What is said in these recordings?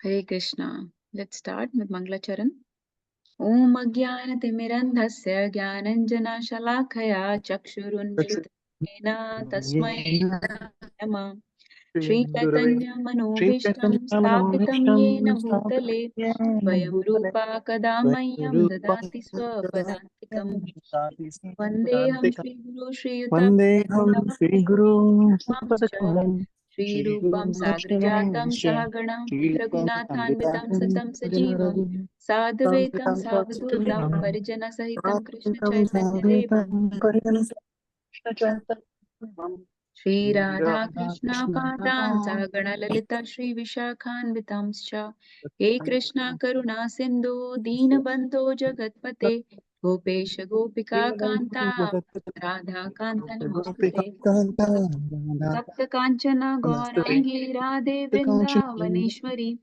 Hare Krishna. Let's start with Mangalacharan. Om Ajnanatimirandhasya Jnananjana-shalakaya Chakshurunmilitanena Tasmai Namah Shri Chaitanya Manobhishtam Sthapitam Yena Bhutale Swayam Rupa Kadamayyam Dadati Swapadantikam Vandeham Shri Guru Shri Vandeham Sri Guru Shri Rupam Sagrajatam Sahagana Raghunathanvitam Satam Sajivam Sadhvetam Savadutam Parijana Sahitam Krishna Chaitanya Devam Shri Radha Krishna Padan Sahagana Lalita Shri Vishakhanvitamscha He Krishna Karuna Sindhu Deenabandho Jagatpate Gopesha Gopika Kanta Radha Kanta Namostute Sapta Kanchana Gaurangi Radhe Vrindavaneshwari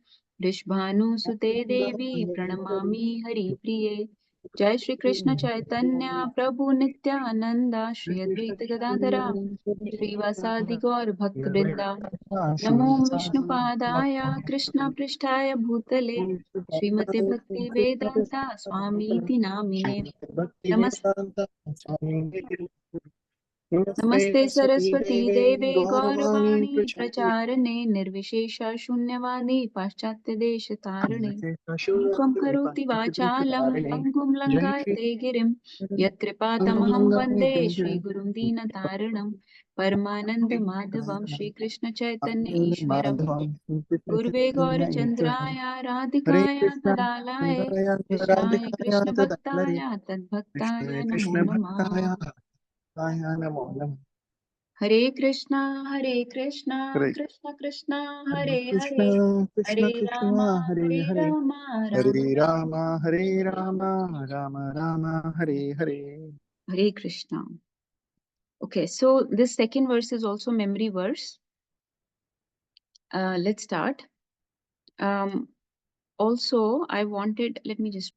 Rishbhanu Sute Devi Pranamami Hari Priye Jai Shri Krishna Chaitanya Prabhu Nityananda Shri Advaita Gadadhara Srivasadi Gaur Bhakta Vrinda Namo Vishnupadaya Krishna Prishtaya Bhutale Srimate Bhakti Vedanta Swami Iti Namine Namaste Saraswati Deve Gauravani Pracharane Nirvishesha Shunyavadi Paschatya Desha Tarane Mukam Karoti Vachalam Pangum Langayate Girim Yatkripātamaham Vande Shri Gurum Dina Taranam Paramananda Madhavam Shri Krishna Chaitanya Ishwaram Gurve Gaura Chandraya Radhikaya Tadalaya Krishnaya Krishna Bhaktaya Tadbhaktaya Namo Namah Hare Krishna, Krishna Krishna, Hare Hare, Hare Rama, Rama Rama, Hare Rama, Rama Rama, Hare Hare. Hare Krishna. Okay, so this second verse is also memory verse. Let's start. Also, I wanted, let me just.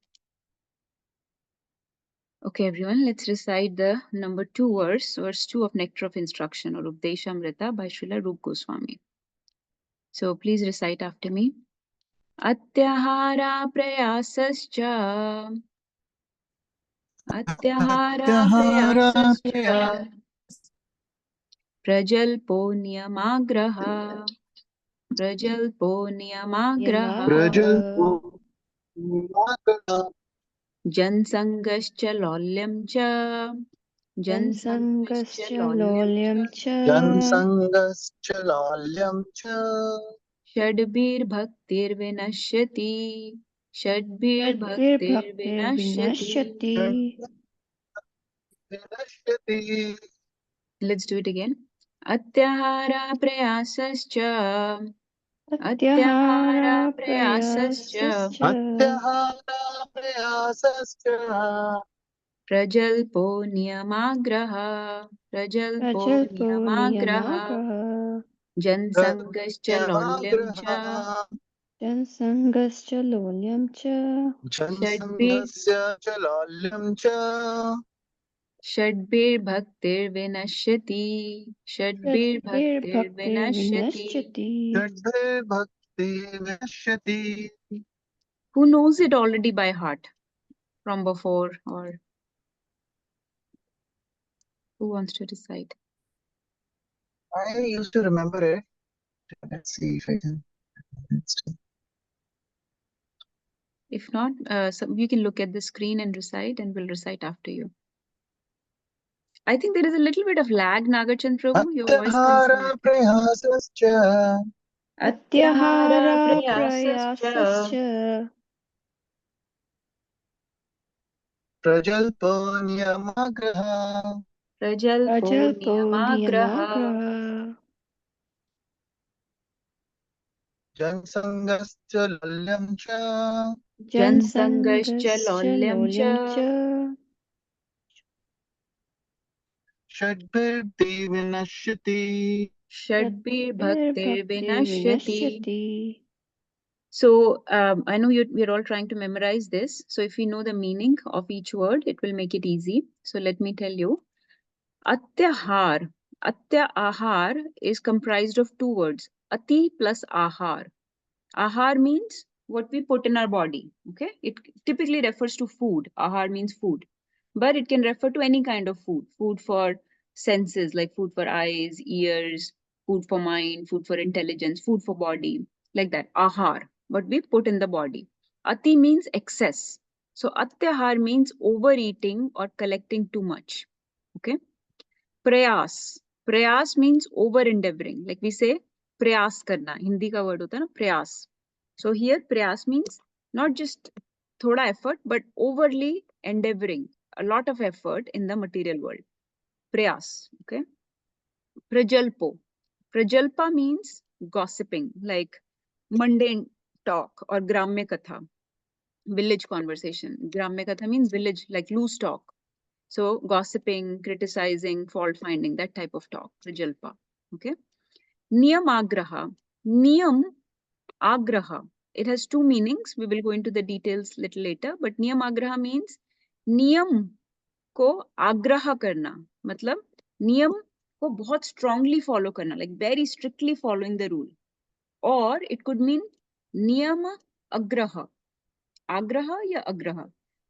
Okay, everyone, let's recite the number 2 verse 2 of Nectar of Instruction or Updeshamrita by Srila Rupa Goswami. So please recite after me. Atyahara prayasascha Atyahara prayasascha Prajalpo niyamagraha Prajalpo niyamagraha Jansangascha lolyam cha Jansangascha lolyam cha Jansangascha lolyam cha Shadbir bhaktir vinashyati Shadbir bhaktir vinashyati. Let's do it again. Atyahara prayasascha Atyahara prayasascha Atyahara prayasascha Prajalpo niyamagraha Prajalpo niyamagraha Jansangascha lolyam cha Jansangascha lolyam cha Jansangascha lolyam cha Shadbir bhaktir vinashyati Shadbir bhaktir vinashyati. Shadbir bhakti vinashyati. Who knows it already by heart from before, or who wants to recite? I used to remember it. Let's see if I can. If not, so you can look at the screen and recite, and we'll recite after you. I think there is a little bit of lag, Nagarchand Prabhu. Your voice comes Atyahara prayasascha Atyahara prayasascha Prajalpo niyamagraha Prajalpo niyamagraha Jansangascha lolyam cha Jansangascha lolyam cha Shadbir vinashyati. Shadbir bhaktir vinashyati. So I know we're all trying to memorize this. So if we know the meaning of each word, it will make it easy. So let me tell you. Atyahar. Atya ahar is comprised of 2 words. Ati plus ahar. Ahar means what we put in our body. Okay, it typically refers to food. Ahar means food, but it can refer to any kind of food. Food for senses, like food for eyes, ears, food for mind, food for intelligence, food for body, like that. Ahar, what we put in the body. Ati means excess. So atyahar means overeating or collecting too much. Okay. Prayas. Prayas means over endeavoring. Like we say, prayas karna. Hindi ka word hota hai na, prayas. So here prayas means not just thoda effort, but overly endeavoring. A lot of effort in the material world. Prayas. Okay. Prajalpo. Prajalpa means gossiping, like mundane talk or gramya katha, village conversation. Gramya katha means village, like loose talk. So gossiping, criticizing, fault finding, that type of talk, prajalpa. Okay. Niyamagraha. Niyam agraha. It has two meanings. We will go into the details little later. But niyamagraha means niyam को आग्रह करना. मतलब नियम को बहुत strongly follow करना, like very strictly following the rule. Or it could mean नियम अग्रह. आग्रह या अग्रह.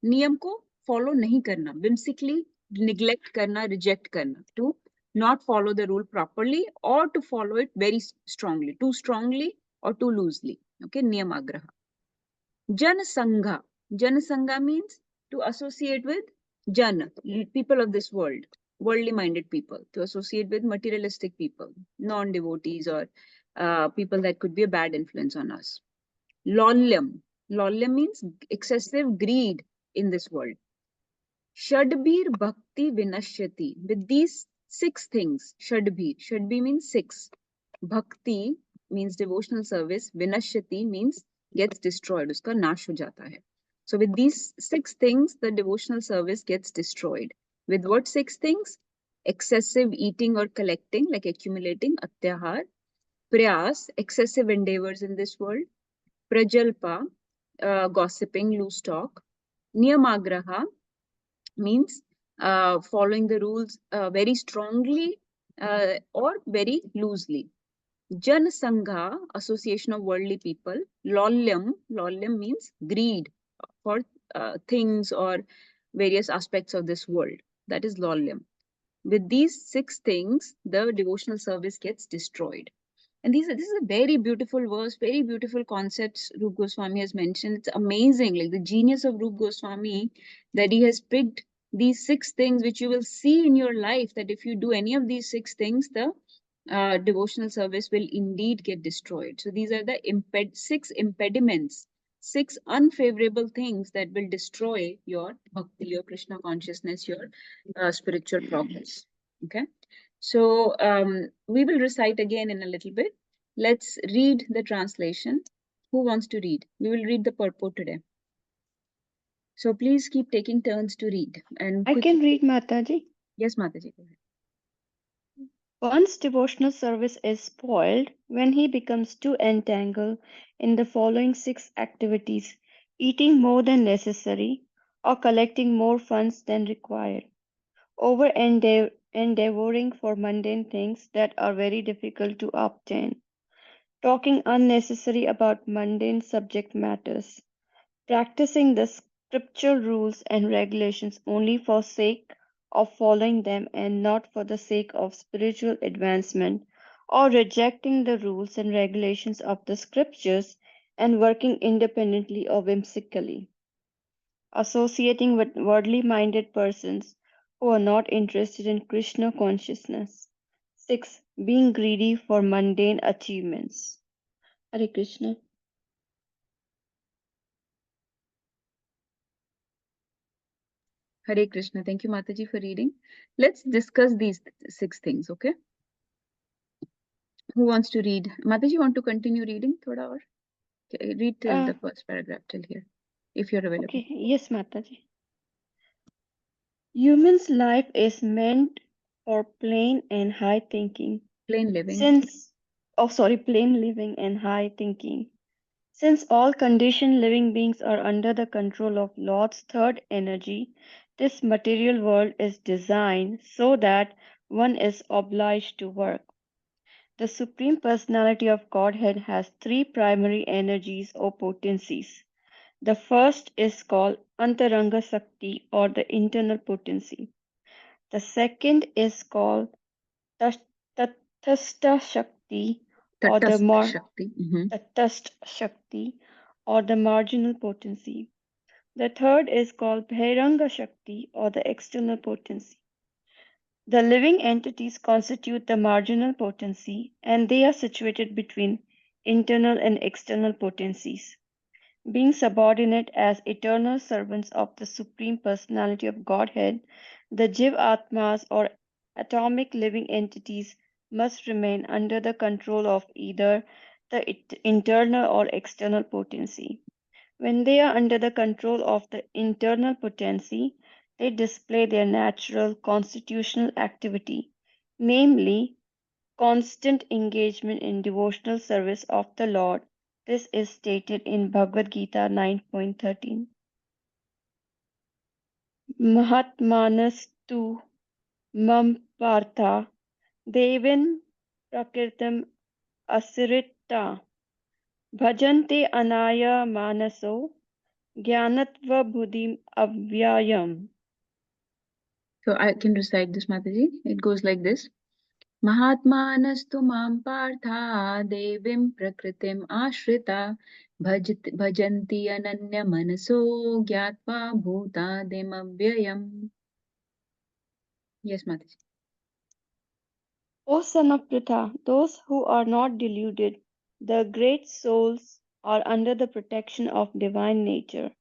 नियम को follow नहीं करना, whimsically neglect करना, reject करना, to not follow the rule properly or to follow it very strongly, too strongly or too loosely. Okay, niyam agraha. Janasangha. Janasangha means to associate with Jan, people of this world, worldly minded people, to associate with materialistic people, non devotees or people that could be a bad influence on us. Lolyam. Lolyam means excessive greed in this world. Shadbir bhakti vinashyati. With these six things, Shadbir. Shadbir means six. Bhakti means devotional service. Vinashyati means gets destroyed. Uska nash ho jata hai. So with these six things, the devotional service gets destroyed. With what six things? Excessive eating or collecting, like accumulating, atyahar. Prayas, excessive endeavors in this world. Prajalpa, gossiping, loose talk. Niyamagraha means following the rules very strongly or very loosely. Jan Sangha, association of worldly people. Lolyam, lolyam means greed for things or various aspects of this world. That is lolyam. With these six things, the devotional service gets destroyed. And this is a very beautiful verse, very beautiful concepts Rup Goswami has mentioned. It's amazing, like the genius of Rup Goswami, that he has picked these six things which you will see in your life, that if you do any of these six things, the devotional service will indeed get destroyed. So these are the six impediments, six unfavorable things that will destroy your bhakti, your Krishna consciousness, your spiritual progress. Okay. So we will recite again in a little bit. Let's read the translation. Who wants to read? We will read the purport today. So please keep taking turns to read. And I can read, Mataji. Yes, Mataji. Go ahead. One's devotional service is spoiled when he becomes too entangled in the following six activities: eating more than necessary or collecting more funds than required, over endeavoring for mundane things that are very difficult to obtain, talking unnecessary about mundane subject matters, practicing the scriptural rules and regulations only for sake of following them and not for the sake of spiritual advancement, or rejecting the rules and regulations of the scriptures and working independently or whimsically, associating with worldly minded persons who are not interested in Krishna consciousness. 6. Being greedy for mundane achievements. Hare Krishna. Hare Krishna. Thank you, Mataji, for reading. Let's discuss these six things, okay? Who wants to read? Mataji, want to continue reading? Thoda or? Okay, read till the first paragraph till here, if you're available. Okay, yes, Mataji. Human's life is meant for plain and high thinking. Plain living. Plain living and high thinking. Since all conditioned living beings are under the control of Lord's third energy, this material world is designed so that one is obliged to work. The Supreme Personality of Godhead has three primary energies or potencies. The first is called Antaranga Sakti or the internal potency. The second is called Tas- Tathastha Shakti or the Tatastha Shakti. Tatastha Shakti or the marginal potency. The third is called Bhairanga Shakti or the external potency. The living entities constitute the marginal potency and they are situated between internal and external potencies. Being subordinate as eternal servants of the Supreme Personality of Godhead, the Jiv Atmas or atomic living entities must remain under the control of either the internal or external potency. When they are under the control of the internal potency, they display their natural constitutional activity, namely constant engagement in devotional service of the Lord. This is stated in Bhagavad Gita 9.13. Mahatmanastu mam partha devin prakritam asirita bhajante anaya manaso jnanatva buddhim avyayam. So I can recite this, Mataji. It goes like this. Mahatmanastu mam partha devim prakritim ashrita bhajanti ananya manaso gyatva bhutadim avyayam. Yes, Mataji. O son of Pritha, those who are not deluded, the great souls, are under the protection of divine nature.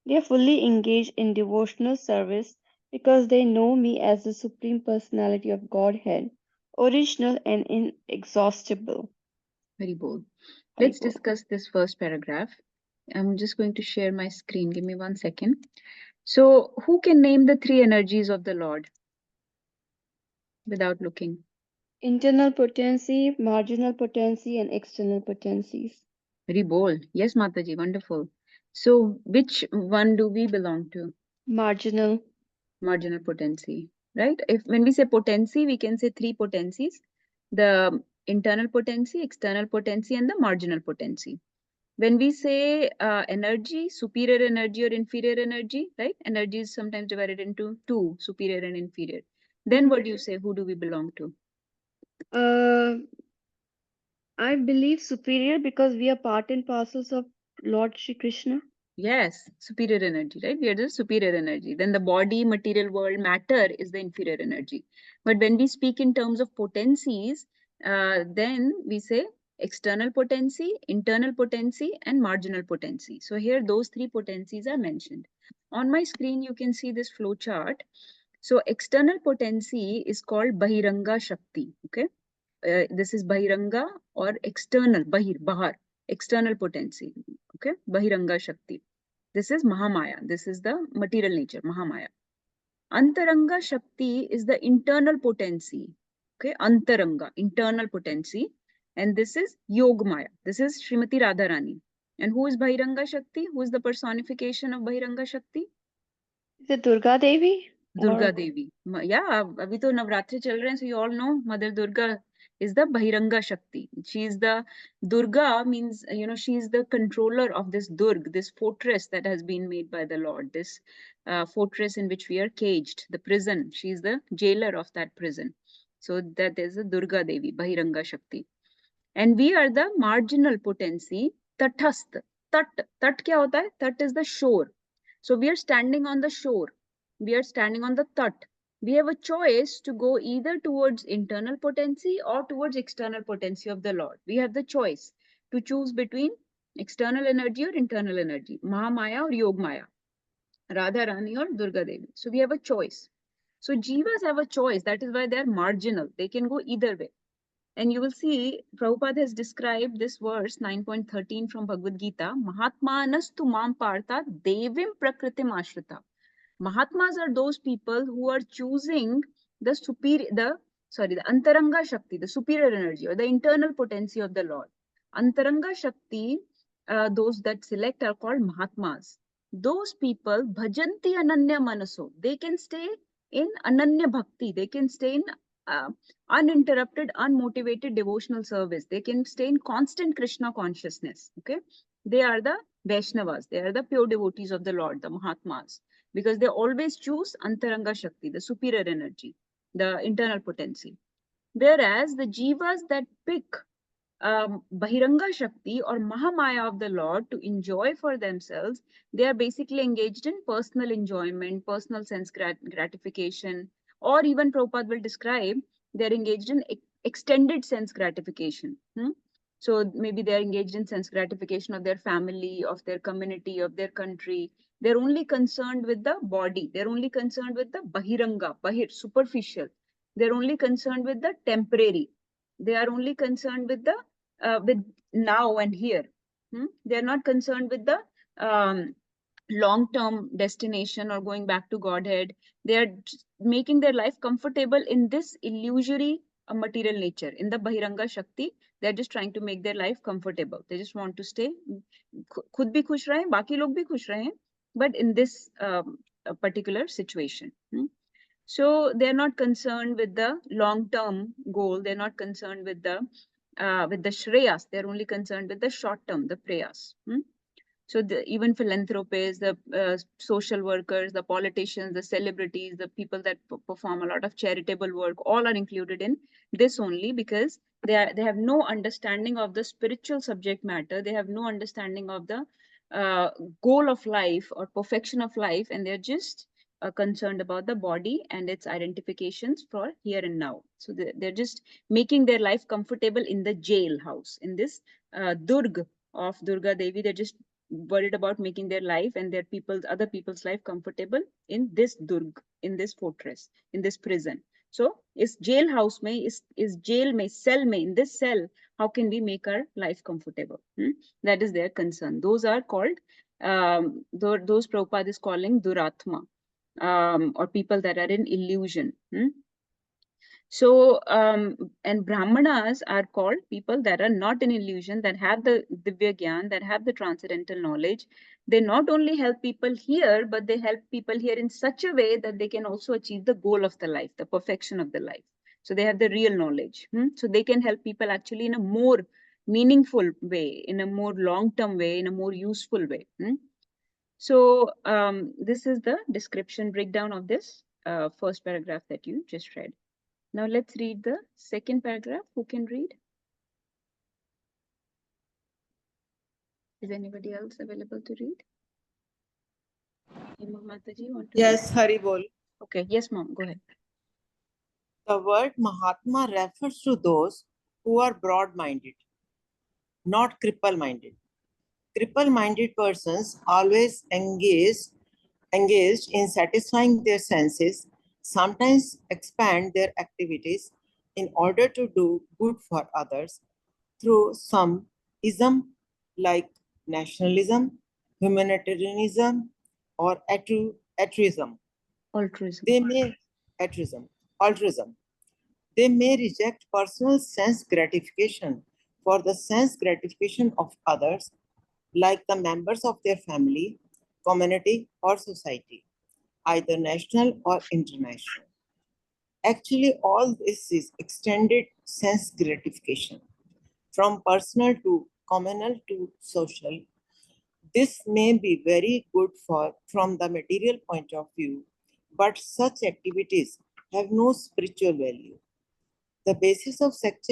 They are fully engaged in devotional service because they know me as the Supreme Personality of Godhead, original and inexhaustible. Very bold. Let's Haribol. discuss this first paragraph. I'm just going to share my screen. Give me 1 second. So, who can name the three energies of the Lord without looking? Internal potency, marginal potency, and external potencies. Very bold. Yes, Mataji, wonderful. So, which one do we belong to? Marginal. Marginal potency, right? If when we say potency, we can say three potencies: the internal potency, external potency, and the marginal potency. When we say energy, superior energy or inferior energy, right? Energy is sometimes divided into two, superior and inferior. Then what do you say? Who do we belong to? I believe superior because we are part and parcels of Lord Shri Krishna. Yes, superior energy, right? We are the superior energy. Then the body, material world, matter is the inferior energy. But when we speak in terms of potencies, then we say external potency, internal potency, and marginal potency. So here those three potencies are mentioned. On my screen, you can see this flow chart. So external potency is called Bahiranga Shakti. Okay. This is Bahiranga or external, Bahar, external potency. Okay. Bahiranga Shakti. This is Mahamaya. This is the material nature, Mahamaya. Antaranga Shakti is the internal potency. Okay, Antaranga, internal potency. And this is Yogmaya. This is Srimati Radharani. And who is Bahiranga Shakti? Who is the personification of Bahiranga Shakti? Is it Durga Devi? Durga Devi. Yeah, abhi to Navratri chal rahe hain, so you all know Mother Durga is the Bahiranga Shakti. She is the Durga means, she is the controller of this Durg, this fortress that has been made by the Lord, this fortress in which we are caged, the prison. She is the jailer of that prison. So that is the Durga Devi, Bahiranga Shakti. And we are the marginal potency, Tathast. Tat kya hota hai? Tat is the shore. So we are standing on the shore. We are standing on the tat. We have a choice to go either towards internal potency or towards external potency of the Lord. We have the choice to choose between external energy or internal energy, Mahamaya or Yogmaya, Radha Rani or Durga Devi. So we have a choice. So jivas have a choice. That is why they are marginal. They can go either way. And you will see Prabhupada has described this verse 9.13 from Bhagavad Gita, Mahatmanastu mam partha devim prakritim ashrita. Mahatmas are those people who are choosing the Antaranga Shakti, the superior energy or the internal potency of the Lord. Antaranga Shakti, those that select are called Mahatmas. Those people, bhajanti ananya manaso, they can stay in ananya bhakti, they can stay in uninterrupted, unmotivated devotional service. They can stay in constant Krishna consciousness. Okay, they are the Vaishnavas. They are the pure devotees of the Lord, the Mahatmas, because they always choose Antaranga Shakti, the superior energy, the internal potency. Whereas the jivas that pick Bahiranga Shakti or Mahamaya of the Lord to enjoy for themselves, they are basically engaged in personal enjoyment, personal sense gratification, or even Prabhupada will describe they're engaged in extended sense gratification. So maybe they're engaged in sense gratification of their family, of their community, of their country. They're only concerned with the body. They're only concerned with the Bahiranga, superficial. They're only concerned with the temporary. They are only concerned with now and here. They are not concerned with the long-term destination or going back to Godhead. They are making their life comfortable in this illusory material nature. In the Bahiranga Shakti, they're just trying to make their life comfortable. They just want to stay. खुद भी खुश रहें, बाकी लोग भी खुश रहें, but in this particular situation. So they're not concerned with the long-term goal. They're not concerned with the shreyas. They're only concerned with the short-term, the prayas. So even philanthropists, the social workers, the politicians, the celebrities, the people that perform a lot of charitable work, all are included in this only because they have no understanding of the spiritual subject matter. They have no understanding of the goal of life or perfection of life, and they're just concerned about the body and its identifications for here and now. So they're just making their life comfortable in the jailhouse, in this Durg of Durga Devi. They're just worried about making their life and their other people's life comfortable in this Durg, in this fortress, in this prison. So is jailhouse mein, is jail mein, cell mein, in this cell, how can we make our life comfortable? That is their concern. Those are called, those Prabhupada is calling Duratma, or people that are in illusion. So, and Brahmanas are called people that are not in illusion, that have the Divya Gyan, that have the transcendental knowledge. They not only help people here, but they help people here in such a way that they can also achieve the goal of the life, the perfection of the life. So they have the real knowledge. So they can help people actually in a more meaningful way, in a more long-term way, in a more useful way. So this is the description breakdown of this first paragraph that you just read. Now let's read the second paragraph. Who can read? Is anybody else available to read? Mataji, want to Yes, read? Hari Bol. Okay, yes, mom, go ahead. The word Mahatma refers to those who are broad-minded, not cripple-minded. Cripple-minded persons always engaged in satisfying their senses, sometimes expand their activities in order to do good for others through some ism like nationalism, humanitarianism, or altruism. Altruism. Altruism. They may reject personal sense gratification for the sense gratification of others, like the members of their family, community, or society, either national or international. Actually, all this is extended sense gratification, from personal to communal to social. This may be very good from the material point of view, but such activities have no spiritual value. The basis of such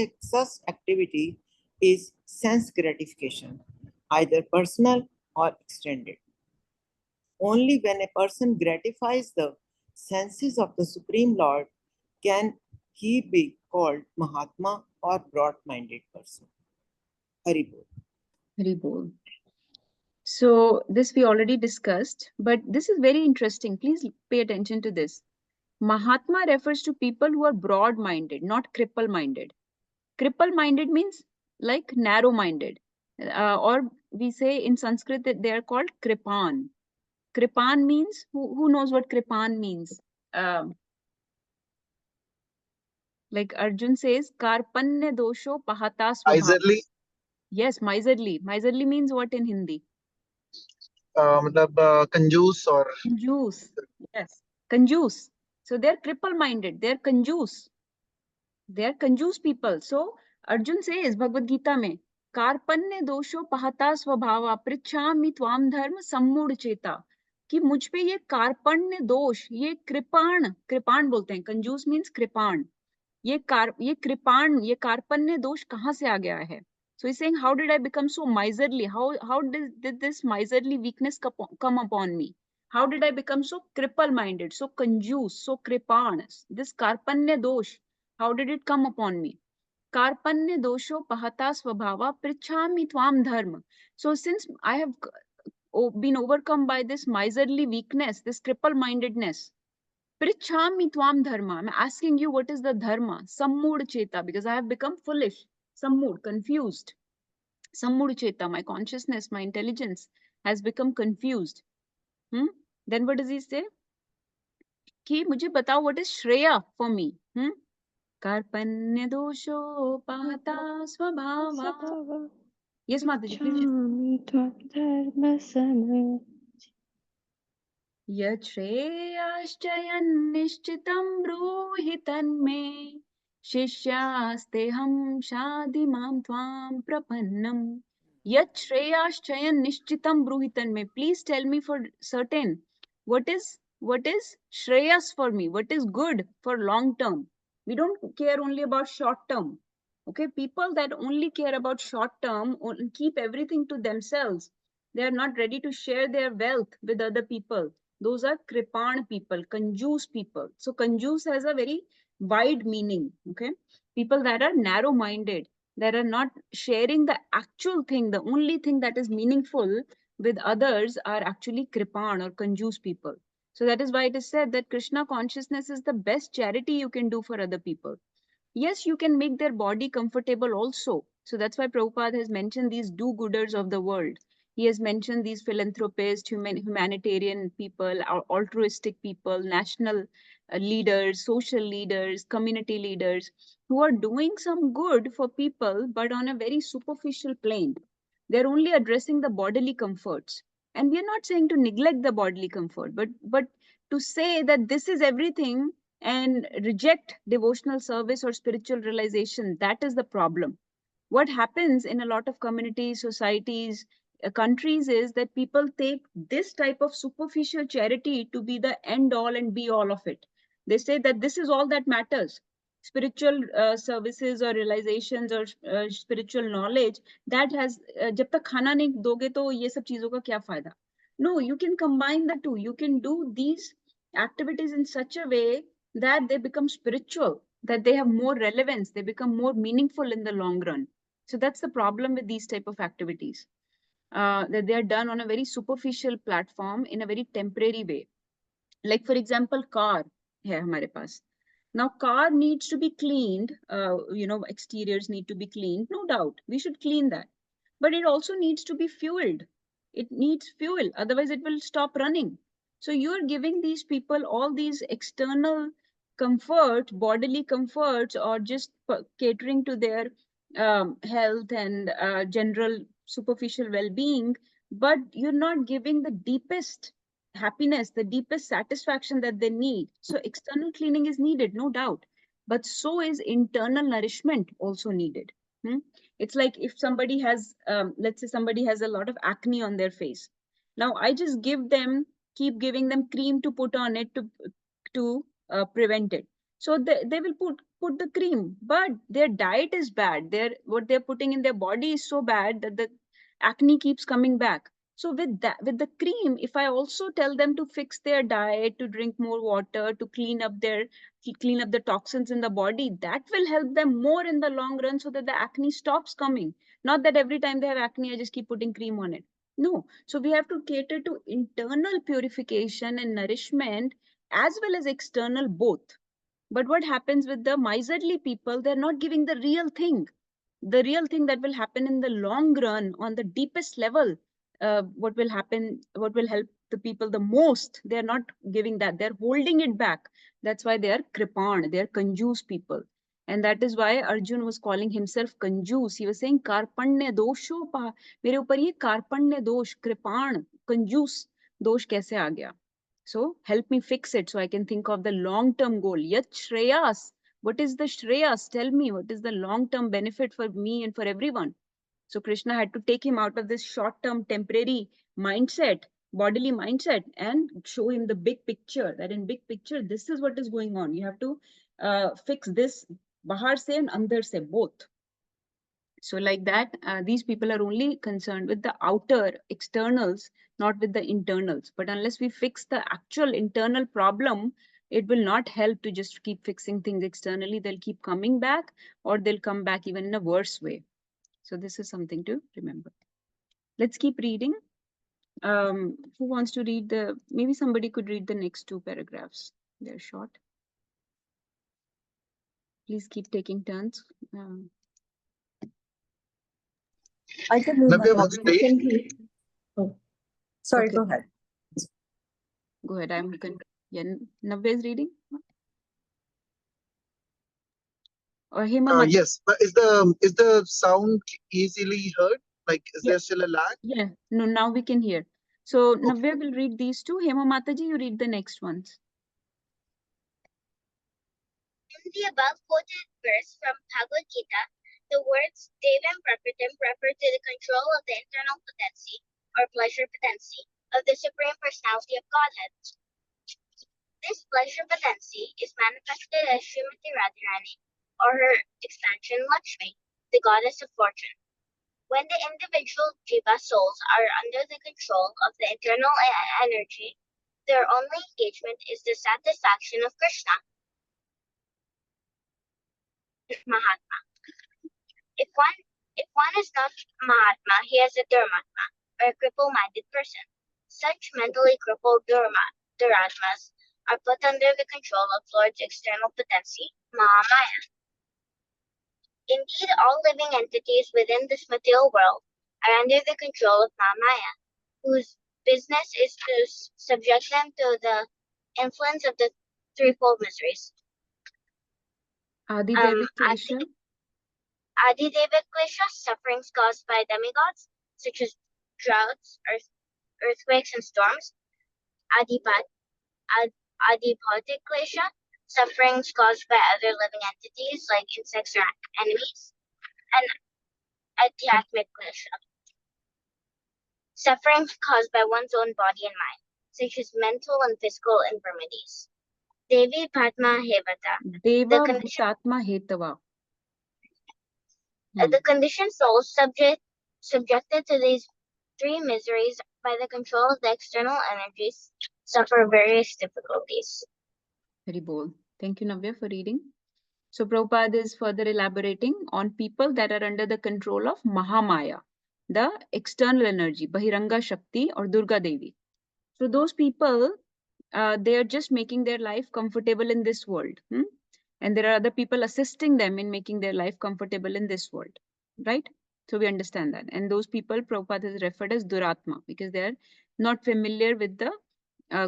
activity is sense gratification, either personal or extended. Only when a person gratifies the senses of the Supreme Lord can he be called Mahatma or broad-minded person. Hari Bol. Very bold. So this we already discussed, but this is very interesting. Please pay attention to this. Mahatma refers to people who are broad-minded, not cripple-minded. Cripple-minded means like narrow-minded, or we say in Sanskrit that they are called kripan. Kripan means, who knows what kripan means? Like Arjun says, karpanya dosho pahata swabhav. Miserly, Yes, miserly. Miserly means what in Hindi? कंजूस or Conjuse. Yes, conjuse. So they're cripple-minded. They're conjuse. They are कंजूस people. So Arjun says Bhagavad Gita में कार्पण्य दोषो पहता स्वभावा पृच्छामि त्वाम धर्म सम्मूढ़ चेता, कि मुझ पे ये कार्पण्य दोष, ये कृपाण, कृपाण बोलते हैं, कंजूस मीन्स कृपाण, ये कृपाण, ये कार्पण्य दोष कहाँ से आ गया है? So he's saying, how did I become so miserly? How did this miserly weakness come upon me? How did I become so cripple-minded, so conjuice, so kripan? This karpanya dosh, how did it come upon me? Karpanya dosho pahata svabhava prichhami tvam dharma. So since I have been overcome by this miserly weakness, this cripple-mindedness, Prichhami tvam dharma. I'm asking you what is the dharma? Sammud cheta, because I have become foolish. Sammud, confused. Sammud cheta, my consciousness, my intelligence has become confused. Then what does he say? कि मुझे बताओ what is Shreya for me? Karpanya dosho pahata svabhava. Yes, Mataji, please. Prichhami tvam dharma samaya. यच्छ्रेयाश्चयन् निश्चितं ब्रूहि तन्मे शिष्यास्तेऽहं शाधि मां त्वां प्रपन्नम्. यच्छ्रेयाश्चयन् निश्चितं ब्रूहि तन्मे. Please tell me for certain what is shreyas for me, what is good for long term. We don't care only about short term. Okay, people that only care about short term keep everything to themselves. They are not ready to share their wealth with other people. Those are kripan people, conjuice people. So conjuice has a very wide meaning. Okay, people that are narrow minded, that are not sharing the actual thing, the only thing that is meaningful with others, are actually kripan or conjuice people. So that is why it is said that Krishna consciousness is the best charity you can do for other people. Yes, you can make their body comfortable also. So that's why Prabhupada has mentioned these do-gooders of the world. He has mentioned these philanthropists, humanitarian people, altruistic people, national leaders, social leaders, community leaders, who are doing some good for people, but on a very superficial plane. They're only addressing the bodily comforts. And we are not saying to neglect the bodily comfort, but to say that this is everything and reject devotional service or spiritual realization, that is the problem. What happens in a lot of communities, societies, countries is that people take this type of superficial charity to be the end all and be all of it. They say that this is all that matters. Spiritual services or realizations or spiritual knowledge, that has जब तक खाना नहीं दोगे तो ये सब चीजों का क्या फायदा? No, you can combine the two. You can do these activities in such a way that they become spiritual, that they have more relevance, they become more meaningful in the long run. So that's the problem with these type of activities, that they are done on a very superficial platform in a very temporary way. Like for example, car hai hamare paas. Now car needs to be cleaned, exteriors need to be cleaned, no doubt, we should clean that. But it also needs to be fueled. It needs fuel, otherwise it will stop running. So you're giving these people all these external comfort, bodily comforts, or just catering to their health and general superficial well-being, but you're not giving the deepest happiness, the deepest satisfaction that they need. So external cleaning is needed, no doubt, but so is internal nourishment also needed. It's like if somebody has, let's say somebody has a lot of acne on their face. Now I just keep giving them cream to put on it to prevent it. So they will put the cream, but their diet is bad. What they're putting in their body is so bad that the acne keeps coming back. So with the cream, if I also tell them to fix their diet, to drink more water, to clean up the toxins in the body, that will help them more in the long run, so that the acne stops coming. Not that every time they have acne, I just keep putting cream on it. No. So we have to cater to internal purification and nourishment as well as external both. But what happens with the miserly people? They're not giving the real thing that will happen in the long run on the deepest level. What will happen, what will help the people the most, they're not giving that, they're holding it back. That's why they are kripan, they are conjuice people. And that is why Arjun was calling himself conjuice. He was saying karpanya dosho pa, mere upar ye karpanya dosh, kripan, conjuice dosh kaise aa gaya? So help me fix it so I can think of the long term goal. Yat shreyas What is the Shreyas? Tell me, what is the long-term benefit for me and for everyone? So Krishna had to take him out of this short-term temporary mindset, bodily mindset, and show him the big picture, that in big picture, this is what is going on. You have to fix this bahar se and andar se, both. So like that, these people are only concerned with the outer externals, not with the internals. But unless we fix the actual internal problem, it will not help to just keep fixing things externally. They'll keep coming back, or they'll come back even in a worse way. So this is something to remember. Let's keep reading. Who wants to read maybe somebody could read the next two paragraphs. They're short. Please keep taking turns. I can read. Navya wants to I read. can read. Oh, sorry, Okay. go ahead. Go ahead. Yeah, Navya is reading. Or Hema Yes, but is the sound easily heard? Like, is Yeah. there still a lag? Yeah, no, now we can hear. So Navya will read these two. Hema Mataji, you read the next ones. In the above quoted verse from Bhagavad Gita, the words Devam Prakritim refer to the control of the internal potency or pleasure potency of the Supreme Personality of Godhead. This pleasure potency is manifested as Srimati Radharani, or her expansion Lakshmi, the goddess of fortune. When the individual jiva souls are under the control of the internal energy, their only engagement is the satisfaction of Krishna, Mahatma. If one is not Mahatma, he is a Dharmatma, or a cripple-minded person. Such mentally crippled Duratmas are put under the control of Lord's external potency, Mahamaya. Indeed, all living entities within this material world are under the control of Mahamaya, whose business is to subject them to the influence of the threefold miseries. Adi Devi Klesha. Adi-Devic klesha, sufferings caused by demigods, such as droughts, earthquakes, and storms. Adi-Bhautic klesha, sufferings caused by other living entities like insects or enemies. And Adhyatmic klesha, sufferings caused by one's own body and mind, such as mental and physical infirmities. Devi Padma Hevata. Deva condition- Bhutatma Hetava. The conditioned souls subjected to these three miseries by the control of the external energies suffer various difficulties. Very bold. Thank you, Navya, for reading. So Prabhupada is further elaborating on people that are under the control of Mahamaya, the external energy, Bahiranga Shakti or Durga Devi. So those people, they are just making their life comfortable in this world. And there are other people assisting them in making their life comfortable in this world, right? So we understand that. And those people, Prabhupada is referred as Duratma because they are not familiar with the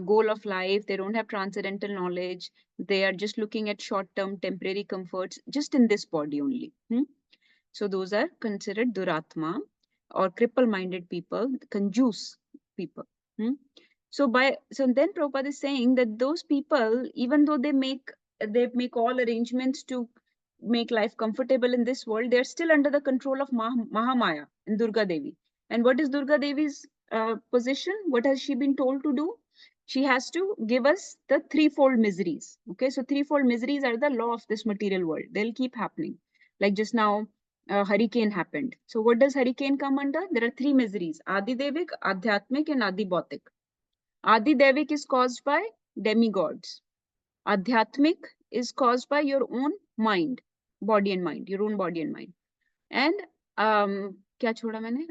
goal of life. They don't have transcendental knowledge. They are just looking at short-term temporary comforts just in this body only. So those are considered Duratma or cripple-minded people, conjuice people. So then Prabhupada is saying that those people, even though they make all arrangements to make life comfortable in this world, they're still under the control of Mahamaya and Durga Devi. And what is Durga Devi's position? What has she been told to do? She has to give us the threefold miseries. Okay, so threefold miseries are the law of this material world. They'll keep happening. Like just now, hurricane happened. So what does hurricane come under? There are three miseries: Adi Devik, Adhyatmic, and Adi Bhautik. Adi Devik is caused by demigods. Adhyatmic is caused by your own mind, body and mind, your own body and mind. And क्या छोड़ा मैंने?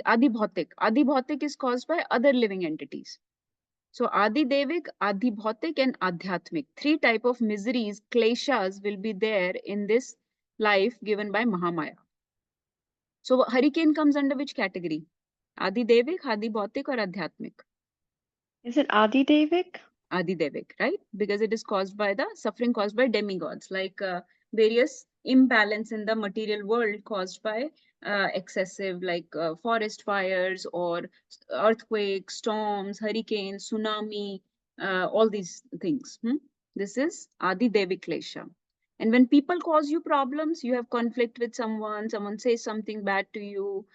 Adi Bhautik. Adi Bhautik is caused by other living entities. So Adi Devik, Adi Bhautik, and Adhyatmic. Three type of miseries, kleshas, will be there in this life given by Mahamaya. So hurricane comes under which category? Adi Devik, Adi Bhautik, or Adhyatmic? Is it Adi Devik? Adi Devik, right? Because it is caused by the suffering caused by demigods, like various imbalance in the material world caused by excessive, like forest fires or earthquakes, storms, hurricanes, tsunami, all these things. This is Adi Devik Klesha. And when people cause you problems, you have conflict with someone, someone says something bad to you,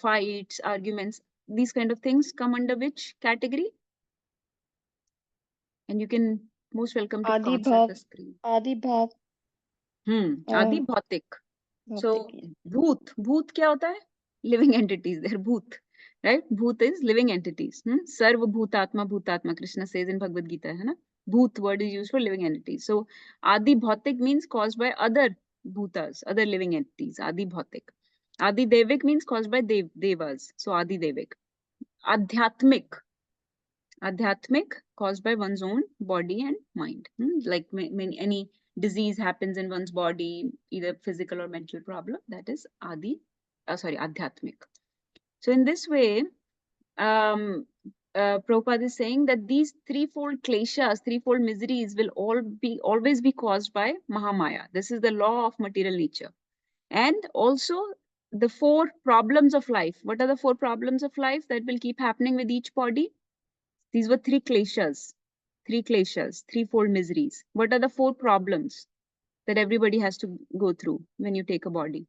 fights, arguments, these kind of things come under which category? And you can most welcome to Adi share the bhav, screen. Adi bhav, Adi bhautik. So bhautik, yeah. bhoot kya hota hai? Living entities. They're bhoot, right? Bhoot is living entities. Sarva bhutatma, Krishna says in Bhagavad Gita, hai na? Bhoot word is used for living entities. So adi bhautik means caused by other bhutas, other living entities. Adi bhautik. Adi devik means caused by devas. So adi devik. Adhyatmik. Adhyatmic caused by one's own body and mind. Like any disease happens in one's body, either physical or mental problem, that is adhyatmic. So in this way, Prabhupada is saying that these threefold kleshas, threefold miseries will always be caused by Mahamaya. This is the law of material nature. And also the four problems of life. What are the four problems of life that will keep happening with each body? These were three kleshas, threefold miseries. What are the four problems that everybody has to go through when you take a body?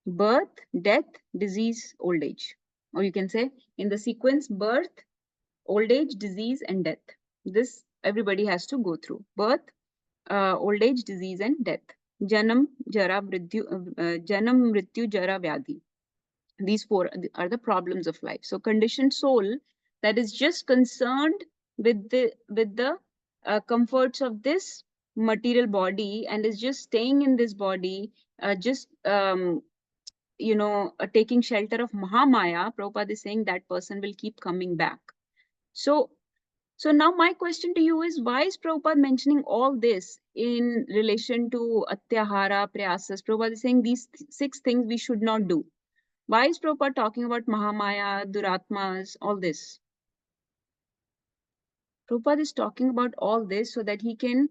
Birth, death, disease, old age. Or you can say in the sequence, birth, old age, disease, and death. This everybody has to go through. Birth, old age, disease, and death. Janam, mrityu, jara, vyadhi. These four are the problems of life. So conditioned soul that is just concerned with the comforts of this material body and is just staying in this body, taking shelter of Mahamaya, Prabhupada is saying that person will keep coming back. So now my question to you is, why is Prabhupada mentioning all this in relation to Atyahara, Prayasas? Prabhupada is saying these 6 things we should not do. Why is Prabhupada talking about Mahamaya, Duratmas, all this? Prabhupada is talking about all this so that he can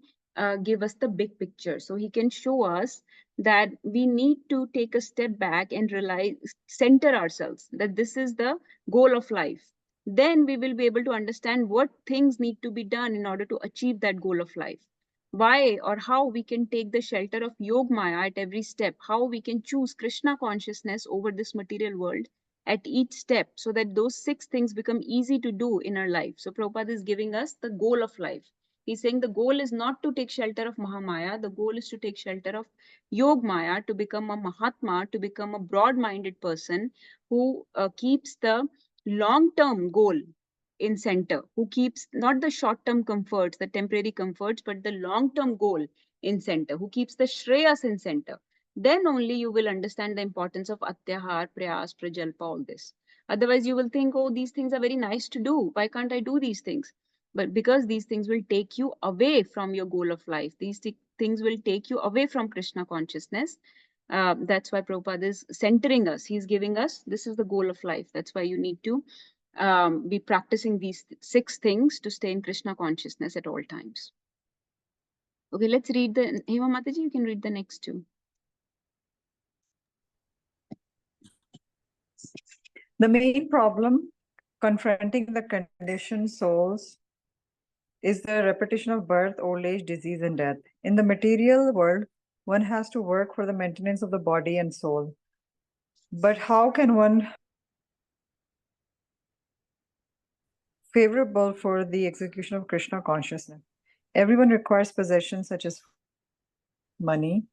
give us the big picture. So he can show us that we need to take a step back and center ourselves, that this is the goal of life. Then we will be able to understand what things need to be done in order to achieve that goal of life. Why or how we can take the shelter of Yog Maya at every step, how we can choose Krishna consciousness over this material world at each step, so that those 6 things become easy to do in our life. So Prabhupada is giving us the goal of life. He's saying the goal is not to take shelter of Mahamaya, the goal is to take shelter of Yog Maya, to become a Mahatma, to become a broad-minded person who keeps the long-term goal in center, who keeps not the short-term comforts, the temporary comforts, but the long-term goal in center, who keeps the Shreyas in center. Then only you will understand the importance of Atyahar, Prayas, Prajalpa, all this. Otherwise, you will think, oh, these things are very nice to do. Why can't I do these things? But because these things will take you away from your goal of life, these things will take you away from Krishna consciousness. That's why Prabhupada is centering us. He's giving us, this is the goal of life. That's why you need to be practicing these 6 things to stay in Krishna consciousness at all times. Okay, let's read the, Hema Mataji, you can read the next 2. The main problem confronting the conditioned souls is the repetition of birth, old age, disease, and death. In the material world, one has to work for the maintenance of the body and soul. But how can one favorable for the execution of Krishna consciousness? Everyone requires possessions such as money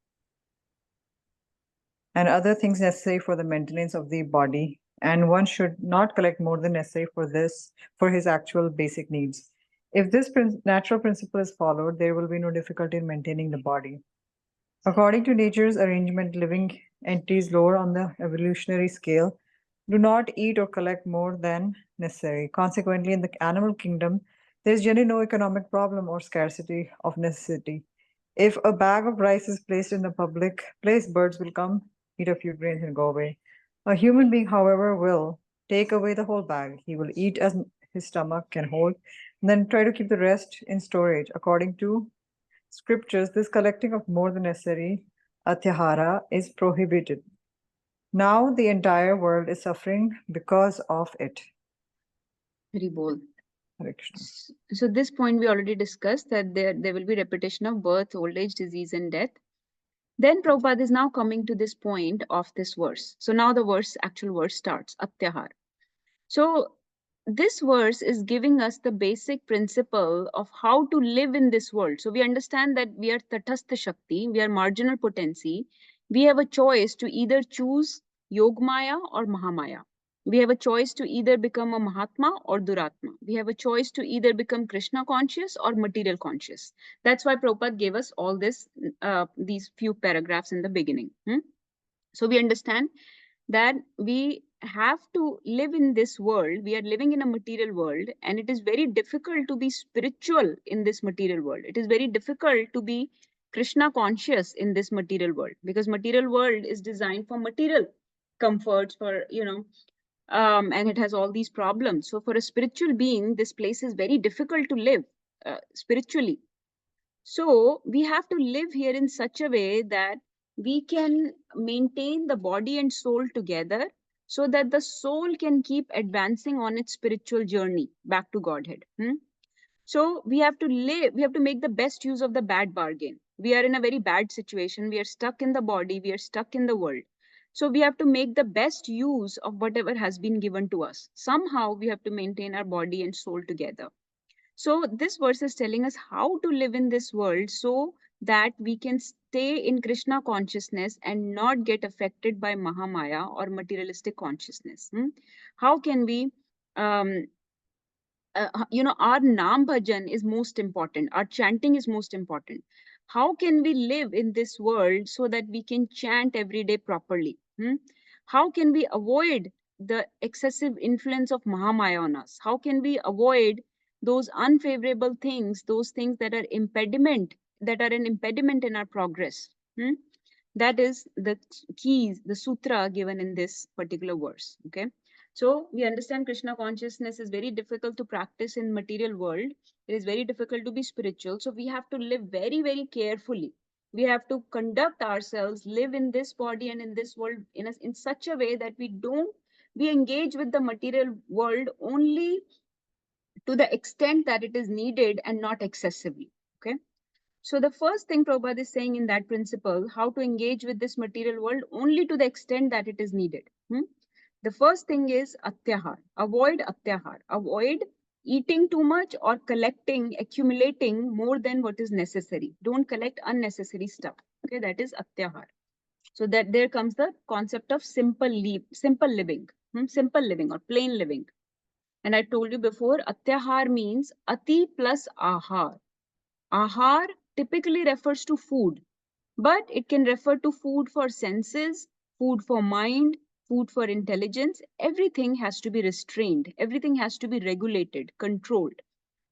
and other things necessary for the maintenance of the body, and one should not collect more than necessary for his actual basic needs. If this natural principle is followed, there will be no difficulty in maintaining the body. According to nature's arrangement, living entities lower on the evolutionary scale do not eat or collect more than necessary. Consequently, in the animal kingdom, there is generally no economic problem or scarcity of necessity. If a bag of rice is placed in the public place, birds will come, eat a few grains, and go away. A human being, however, will take away the whole bag. He will eat as his stomach can hold, and then try to keep the rest in storage. According to scriptures, this collecting of more than necessary, atyahara, is prohibited. Now the entire world is suffering because of it. Very bold. Hare Krishna. So this point we already discussed, that there will be repetition of birth, old age, disease, and death. Then Prabhupada is now coming to this point of this verse. So now the actual verse starts, Atyahar. So this verse is giving us the basic principle of how to live in this world. So we understand that we are Tatastha Shakti, we are marginal potency. We have a choice to either choose Yogmaya or Mahamaya. We have a choice to either become a Mahatma or Duratma. We have a choice to either become Krishna conscious or material conscious. That's why Prabhupada gave us all these few paragraphs in the beginning. So we understand that we have to live in this world. We are living in a material world, and it is very difficult to be spiritual in this material world. It is very difficult to be Krishna conscious in this material world, because material world is designed for material comforts, for, and it has all these problems. So for a spiritual being, this place is very difficult to live spiritually. So we have to live here in such a way that we can maintain the body and soul together, so that the soul can keep advancing on its spiritual journey back to Godhead. So we have to make the best use of the bad bargain. We are in a very bad situation. We are stuck in the body. We are stuck in the world. So we have to make the best use of whatever has been given to us. Somehow we have to maintain our body and soul together. So this verse is telling us how to live in this world so that we can stay in Krishna consciousness and not get affected by Mahamaya or materialistic consciousness. How can we, our Naam Bhajan is most important. Our chanting is most important. How can we live in this world so that we can chant every day properly? How can we avoid the excessive influence of Mahamaya on us? How can we avoid those unfavorable things, those things that are an impediment in our progress? That is the keys, the sutra given in this particular verse. Okay. So we understand Krishna consciousness is very difficult to practice in material world. It is very difficult to be spiritual. So we have to live very, very carefully. We have to conduct ourselves, live in this body and in this world in such a way that we engage with the material world only to the extent that it is needed and not excessively. Okay. So the first thing Prabhupada is saying in that principle, how to engage with this material world only to the extent that it is needed. The first thing is atyahar. Avoid atyahar. Avoid eating too much or accumulating more than what is necessary. Don't collect unnecessary stuff. Okay, that is atyahar. So that there comes the concept of simple living, simple living or plain living. And I told you before, atyahar means ati plus ahar. Ahar typically refers to food, but it can refer to food for senses, food for mind, food for intelligence. Everything has to be restrained. Everything has to be regulated, controlled.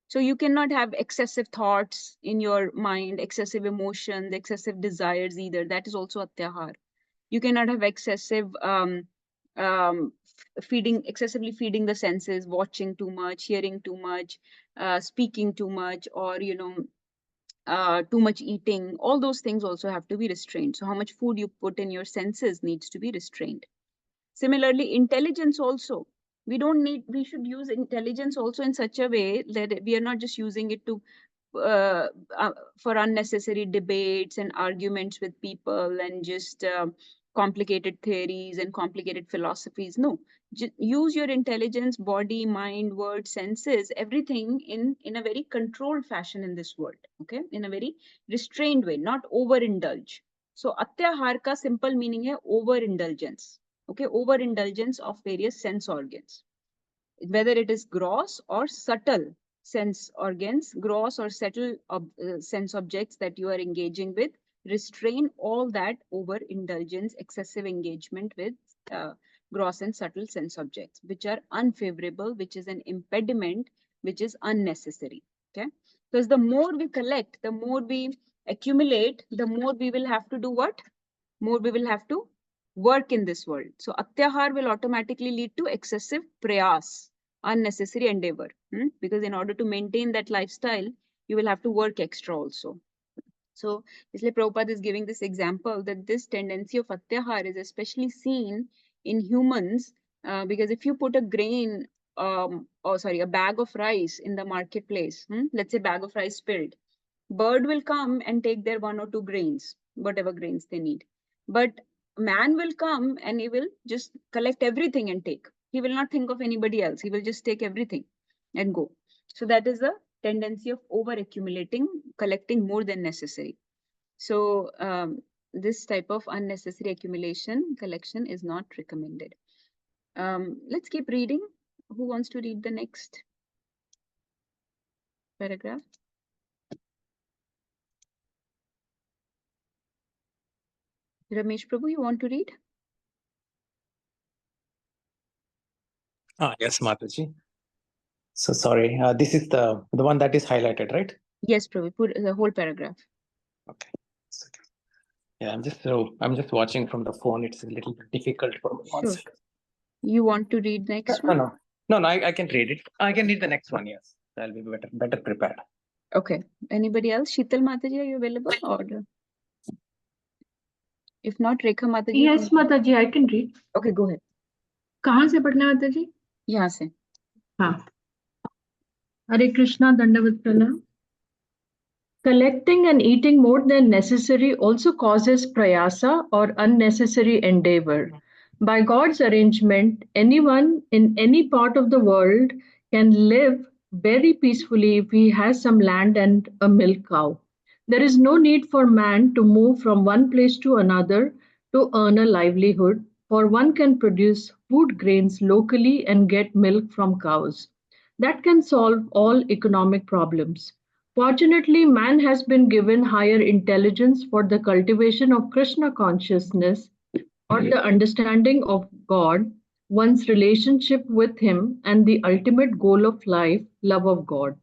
So you cannot have excessive thoughts in your mind, excessive emotions, excessive desires either. That is also atyahar. You cannot have excessively feeding the senses, watching too much, hearing too much, speaking too much, or too much eating. All those things also have to be restrained. So how much food you put in your senses needs to be restrained. Similarly, intelligence also. We should use intelligence also in such a way that we are not just using it to for unnecessary debates and arguments with people and just complicated theories and complicated philosophies. No, use your intelligence, body, mind, word, senses, everything in a very controlled fashion in this world. Okay, in a very restrained way, not overindulge. So atyahar ka simple meaning hai overindulgence. Okay, overindulgence of various sense organs, whether it is gross or subtle sense organs, gross or subtle sense objects that you are engaging with. Restrain all that overindulgence, excessive engagement with gross and subtle sense objects, which are unfavorable, which is an impediment, which is unnecessary. Okay, because the more we collect, the more we accumulate, the more we will have to do what? More we will have to work in this world. So atyahar will automatically lead to excessive prayas, unnecessary endeavor. Because in order to maintain that lifestyle, you will have to work extra also. So isliye Prabhupada is giving this example that this tendency of atyahar is especially seen in humans, because if you put a grain a bag of rice in the marketplace, let's say bag of rice spilled, bird will come and take their 1 or 2 grains, whatever grains they need. But man will come and he will just collect everything and take. He will not think of anybody else. He will just take everything and go. So that is the tendency of over accumulating, collecting more than necessary. So this type of unnecessary accumulation, collection is not recommended. Let's keep reading. Who wants to read the next paragraph? Ramesh Prabhu, you want to read? Yes, Mataji. So sorry, this is the one that is highlighted, right? Yes, Prabhu, put the whole paragraph. Okay. Yeah, I'm just watching from the phone. It's a little bit difficult for me. One Sure. second. You want to read next one? No, I can read it. I can read the next one. Yes, I'll be better prepared. Okay. Anybody else? Sheetal Mataji, are you available? Or if not, Rekha Mataji. Yes, Mataji, I can read. Okay, go ahead. कहाँ से पढ़ना है माताजी? यहाँ से. हाँ. Hare Krishna, Dandavat Pranam. Collecting and eating more than necessary also causes prayasa or unnecessary endeavor. By God's arrangement, anyone in any part of the world can live very peacefully if he has some land and a milk cow. There is no need for man to move from one place to another to earn a livelihood, for one can produce food grains locally and get milk from cows. That can solve all economic problems. Fortunately, man has been given higher intelligence for the cultivation of Krishna consciousness or the understanding of God, one's relationship with Him, and the ultimate goal of life, love of God.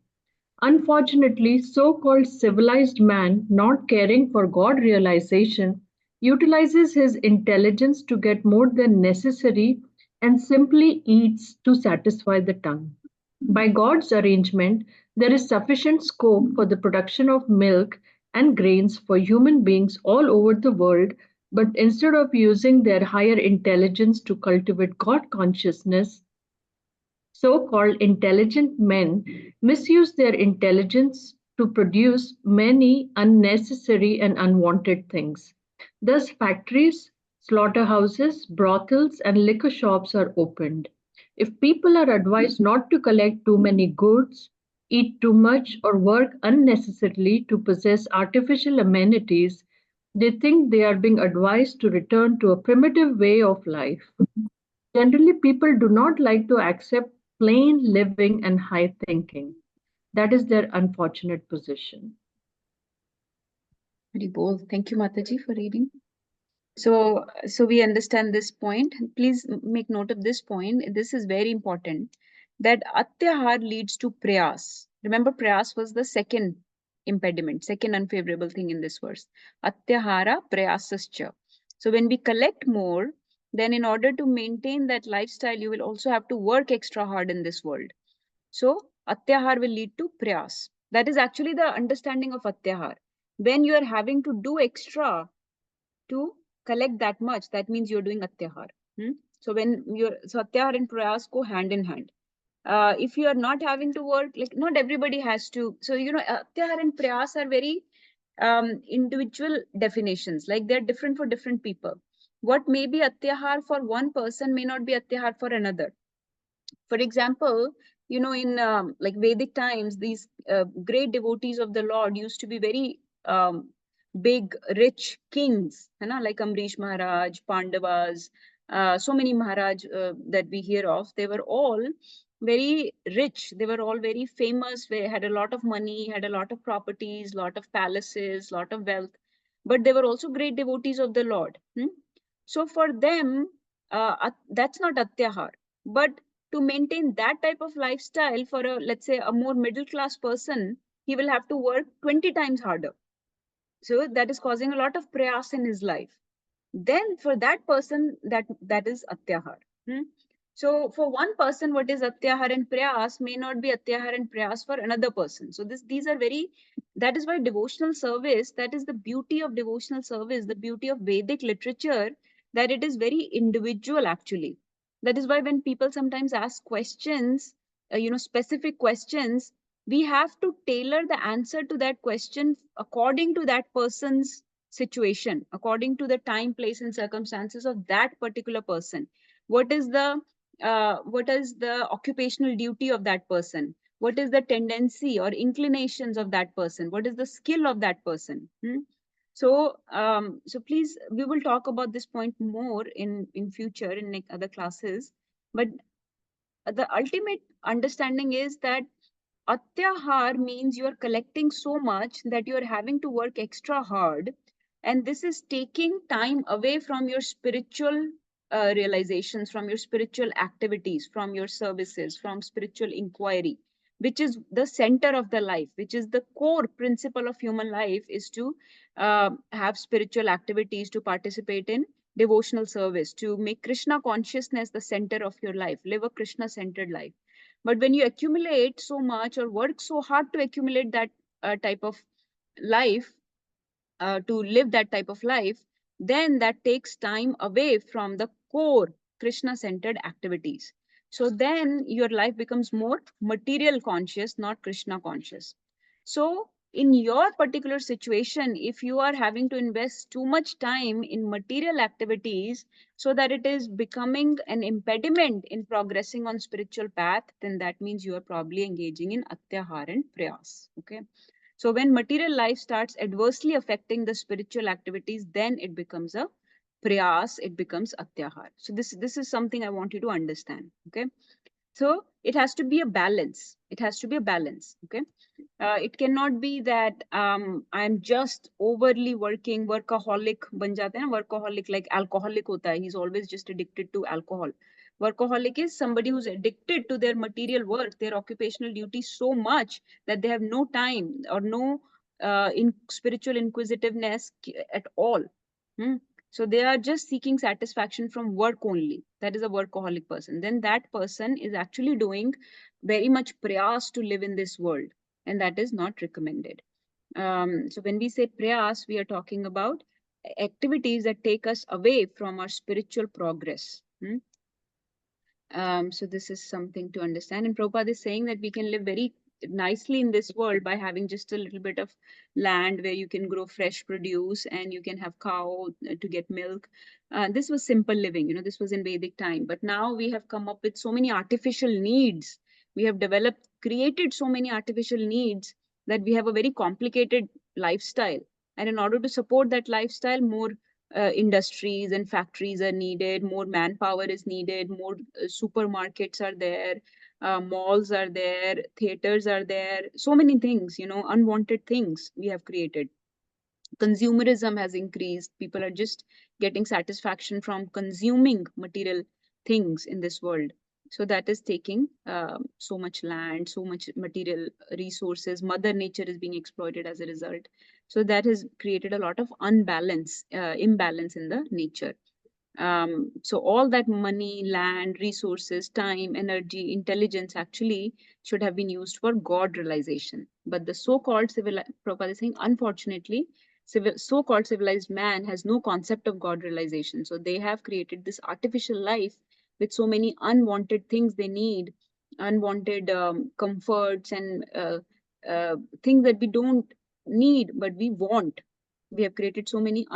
Unfortunately, so called civilized man, not caring for God realization, utilizes his intelligence to get more than necessary and simply eats to satisfy the tongue. By God's arrangement, there is sufficient scope for the production of milk and grains for human beings all over the world, but instead of using their higher intelligence to cultivate God consciousness, so called intelligent men misuse their intelligence to produce many unnecessary and unwanted things. Thus, factories, slaughterhouses, brothels, and liquor shops are opened. If people are advised not to collect too many goods, eat too much, or work unnecessarily to possess artificial amenities, they think they are being advised to return to a primitive way of life. Generally, people do not like to accept plain living and high thinking. That is their unfortunate position. Very bold. Thank you, Mataji, for reading. So we understand this point. Please make note of this point. This is very important. That atyahar leads to prayas. Remember, prayas was the second impediment, second unfavorable thing in this verse. Atyahara prayasascha. So when we collect more, then in order to maintain that lifestyle, you will also have to work extra hard in this world. So atyahar will lead to prayas. That is actually the understanding of atyahar. When you are having to do extra to collect that much, that means you're doing atyahar. So atyahar and prayas go hand in hand. If you are not having to work, like not everybody has to. So atyahar and prayas are very individual definitions. Like they're different for different people. What may be atyahar for one person may not be atyahar for another. For example, in like Vedic times, these great devotees of the Lord used to be very big, rich kings, like Amrish Maharaj, Pandavas, so many Maharaj that we hear of. They were all very rich. They were all very famous. They had a lot of money, had a lot of properties, lot of palaces, lot of wealth. But they were also great devotees of the Lord. So for them, that's not atyahar. But to maintain that type of lifestyle for let's say a more middle class person, he will have to work 20 times harder. So that is causing a lot of prayas in his life. Then for that person, that is atyahar. So for one person, what is atyahar and prayas may not be atyahar and prayas for another person. So these are that is why devotional service, that is the beauty of devotional service, the beauty of Vedic literature, that it is very individual actually. That is why when people sometimes ask questions, specific questions, we have to tailor the answer to that question according to that person's situation, according to the time, place, and circumstances of that particular person. What is the occupational duty of that person? What is the tendency or inclinations of that person? What is the skill of that person? So please, we will talk about this point more in future in other classes. But the ultimate understanding is that atyahar means you are collecting so much that you are having to work extra hard, and this is taking time away from your spiritual realizations, from your spiritual activities, from your services, from spiritual inquiry, which is the center of the life, which is the core principle of human life, is to have spiritual activities, to participate in devotional service, to make Krishna consciousness the center of your life, live a Krishna centered life. But when you accumulate so much or work so hard to accumulate that type of life, to live that type of life, then that takes time away from the core Krishna centered activities. So then your life becomes more material conscious, not Krishna conscious. So in your particular situation, if you are having to invest too much time in material activities so that it is becoming an impediment in progressing on spiritual path, then that means you are probably engaging in atyahar and prayas. Okay. So when material life starts adversely affecting the spiritual activities, then it becomes a prayas, it becomes atyahar. So this is something I want you to understand. Okay. So it has to be a balance. It has to be a balance. Okay. It cannot be that I'm just overly working, workaholic ban jate hain, workaholic like alcoholic hota hai. He's always just addicted to alcohol. Workaholic is somebody who's addicted to their material work, their occupational duty so much that they have no time or no in spiritual inquisitiveness at all. So they are just seeking satisfaction from work only. That is a workaholic person. Then that person is actually doing very much prayas to live in this world, and that is not recommended. So when we say prayas, we are talking about activities that take us away from our spiritual progress. So this is something to understand. And Prabhupada is saying that we can live very nicely in this world by having just a little bit of land where you can grow fresh produce and you can have cow to get milk. This was simple living, this was in Vedic time. But now we have come up with so many artificial needs. We have created so many artificial needs that we have a very complicated lifestyle. And in order to support that lifestyle, more industries and factories are needed, more manpower is needed, more supermarkets are there, malls are there, theaters are there, so many things, unwanted things we have created. Consumerism has increased. People are just getting satisfaction from consuming material things in this world. So that is taking so much land, so much material resources. Mother nature is being exploited as a result. So that has created a lot of imbalance in the nature. So all that money, land, resources, time, energy, intelligence actually should have been used for God realization. But the so-called Prabhupada is saying, unfortunately, so-called civilized man has no concept of God realization. So they have created this artificial life with so many unwanted things they need, unwanted comforts and things that we don't need, but we want. We have created so many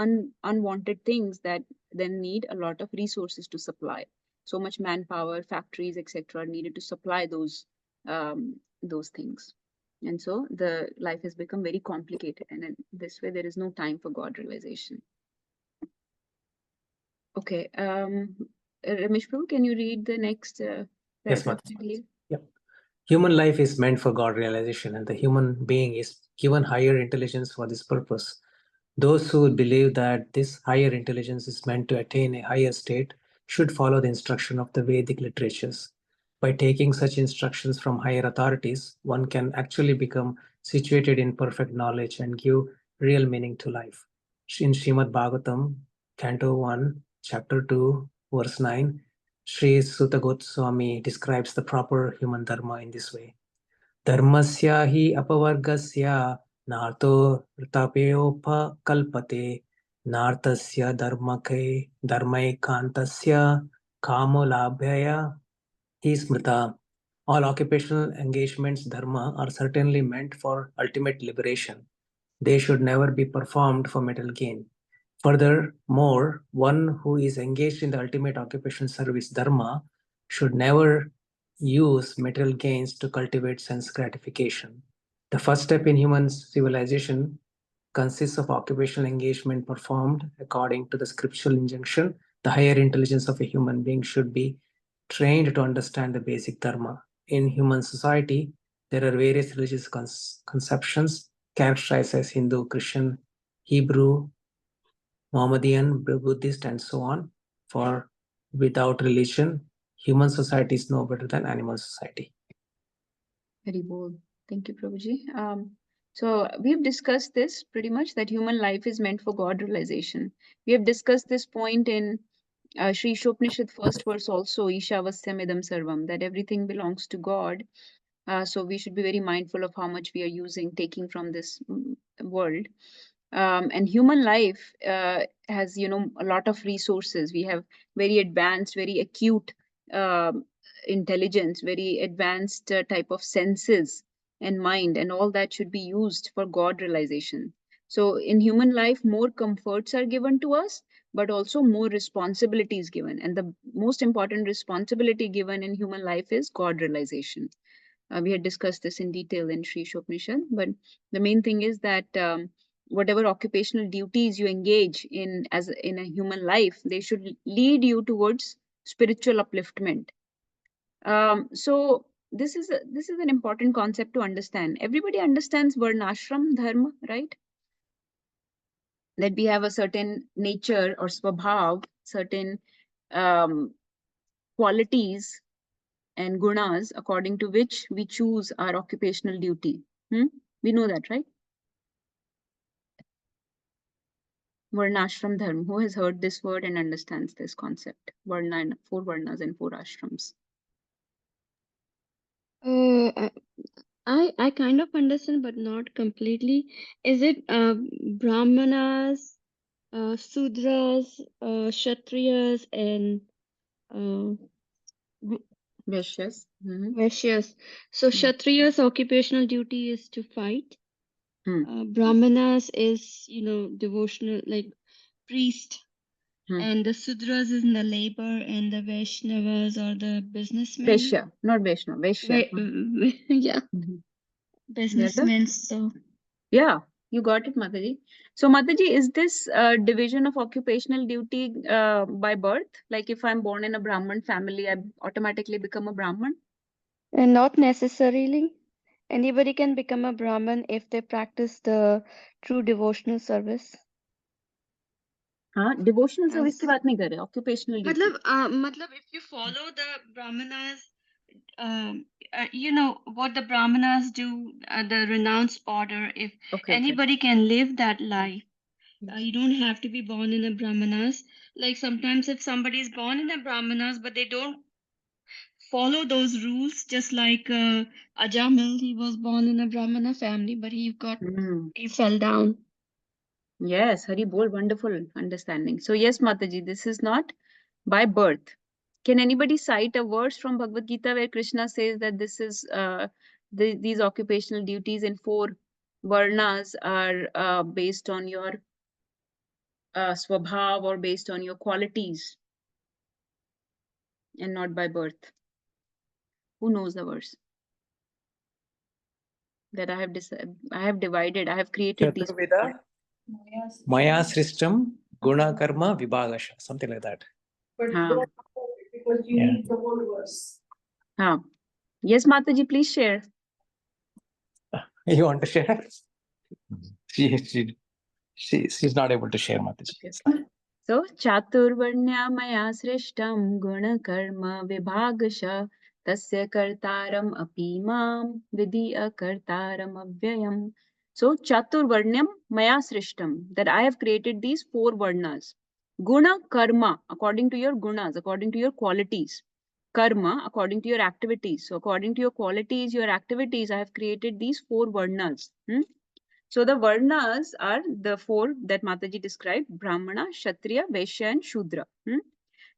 unwanted things that then need a lot of resources to supply. So much manpower, factories, etc., needed to supply those things. And so the life has become very complicated. And in this way, there is no time for God realization. Okay. Ramesh Prabhu, can you read the next Yes, paragraph? Mataji. Yep. Human life is meant for God realization, and the human being is given higher intelligence for this purpose. Those who believe that this higher intelligence is meant to attain a higher state should follow the instruction of the Vedic literatures. By taking such instructions from higher authorities, one can actually become situated in perfect knowledge and give real meaning to life. In Srimad Bhagavatam, Canto 1, Chapter 2, Verse 9, Sri Sutta Goswami describes the proper human dharma in this way. Dharmasya hi apavargasya narto rtapeyopa kalpate nartasya dharmaikantasya kamo labhyaya hi smrita. All occupational engagements, dharma, are certainly meant for ultimate liberation. They should never be performed for material gain. Furthermore, one who is engaged in the ultimate occupational service, dharma, should never use material gains to cultivate sense gratification. The first step in human civilization consists of occupational engagement performed according to the scriptural injunction. The higher intelligence of a human being should be trained to understand the basic dharma. In human society, there are various religious conceptions characterized as Hindu, Christian, Hebrew, Mohammedan, Buddhist, and so on. For without religion, human society is no better than animal society. Very bold. Thank you, Prabhuji. So we've discussed this pretty much, that human life is meant for God realization. We have discussed this point in Sri Shopnishad first verse also, Isha Vasyam Idam Sarvam, that everything belongs to God. So we should be very mindful of how much we are using, taking from this world. And human life has, a lot of resources. We have very advanced, very acute intelligence, very advanced type of senses and mind, and all that should be used for God realization. So in human life, more comforts are given to us, but also more responsibilities given. And the most important responsibility given in human life is God realization. We had discussed this in detail in Sri Shopnishad, but the main thing is that whatever occupational duties you engage in in a human life, they should lead you towards spiritual upliftment. So this is an important concept to understand. Everybody understands varnashram dharma, right? That we have a certain nature or swabhav, certain qualities and gunas according to which we choose our occupational duty. We know that, right? Varnashram dharma. Who has heard this word and understands this concept? Varna, 4 varnas and 4 ashrams. I kind of understand, but not completely. Is it Brahmanas, Sudras, Kshatriyas, and Vaishyas. Vaishyas? So Kshatriyas' occupational duty is to fight. Hmm. Brahmanas is, devotional, like priest. And the Sudras is in the labor, and the Vaishnavas are the businessmen. Vaishya, not Vaishnava, Vaishya. Yeah, businessmen. So yeah, you got it, Mataji. So Mataji, is this division of occupational duty by birth? Like if I'm born in a Brahman family, I automatically become a Brahman? and not necessarily. Anybody can become a Brahman if they practice the true devotional service. हाँ, devotional service की बात नहीं कर रहे, occupational duty. मतलब if you follow the Brahmanas, what the Brahmanas do, the renounced order, if anybody can live that life, you don't have to be born in a Brahmanas. Like sometimes if somebody is born in a Brahmanas, but they don't follow those rules, just like Ajamil, he was born in a Brahmana family, but he fell down. Yes, Hari Bol, wonderful understanding. So yes, Mataji, this is not by birth. Can anybody cite a verse from Bhagavad Gita where Krishna says that this is these occupational duties in 4 varnas are based on your swabhav or based on your qualities and not by birth? Who knows the verse? That I have divided, I have created these. Chaturveda, Maya Srishtam, Guna Karma, Vibhagasha, something like that. But because you need the whole verse. Yes, Mataji, please share. You want to share? She's not able to share, Mataji. Okay. So, Chaturvarnya Maya Srishtam Guna Karma Vibhagasha Tasya Kartaram Api Mam Vidhi Akartaram Avyayam. So, Chaturvarnyam Maya Srishtam, that I have created these 4 varnas. Guna Karma, according to your gunas, according to your qualities. Karma, according to your activities. So, according to your qualities, your activities, I have created these 4 varnas. So the varnas are the 4 that Mataji described: Brahmana, Kshatriya, Vaishya, and Shudra.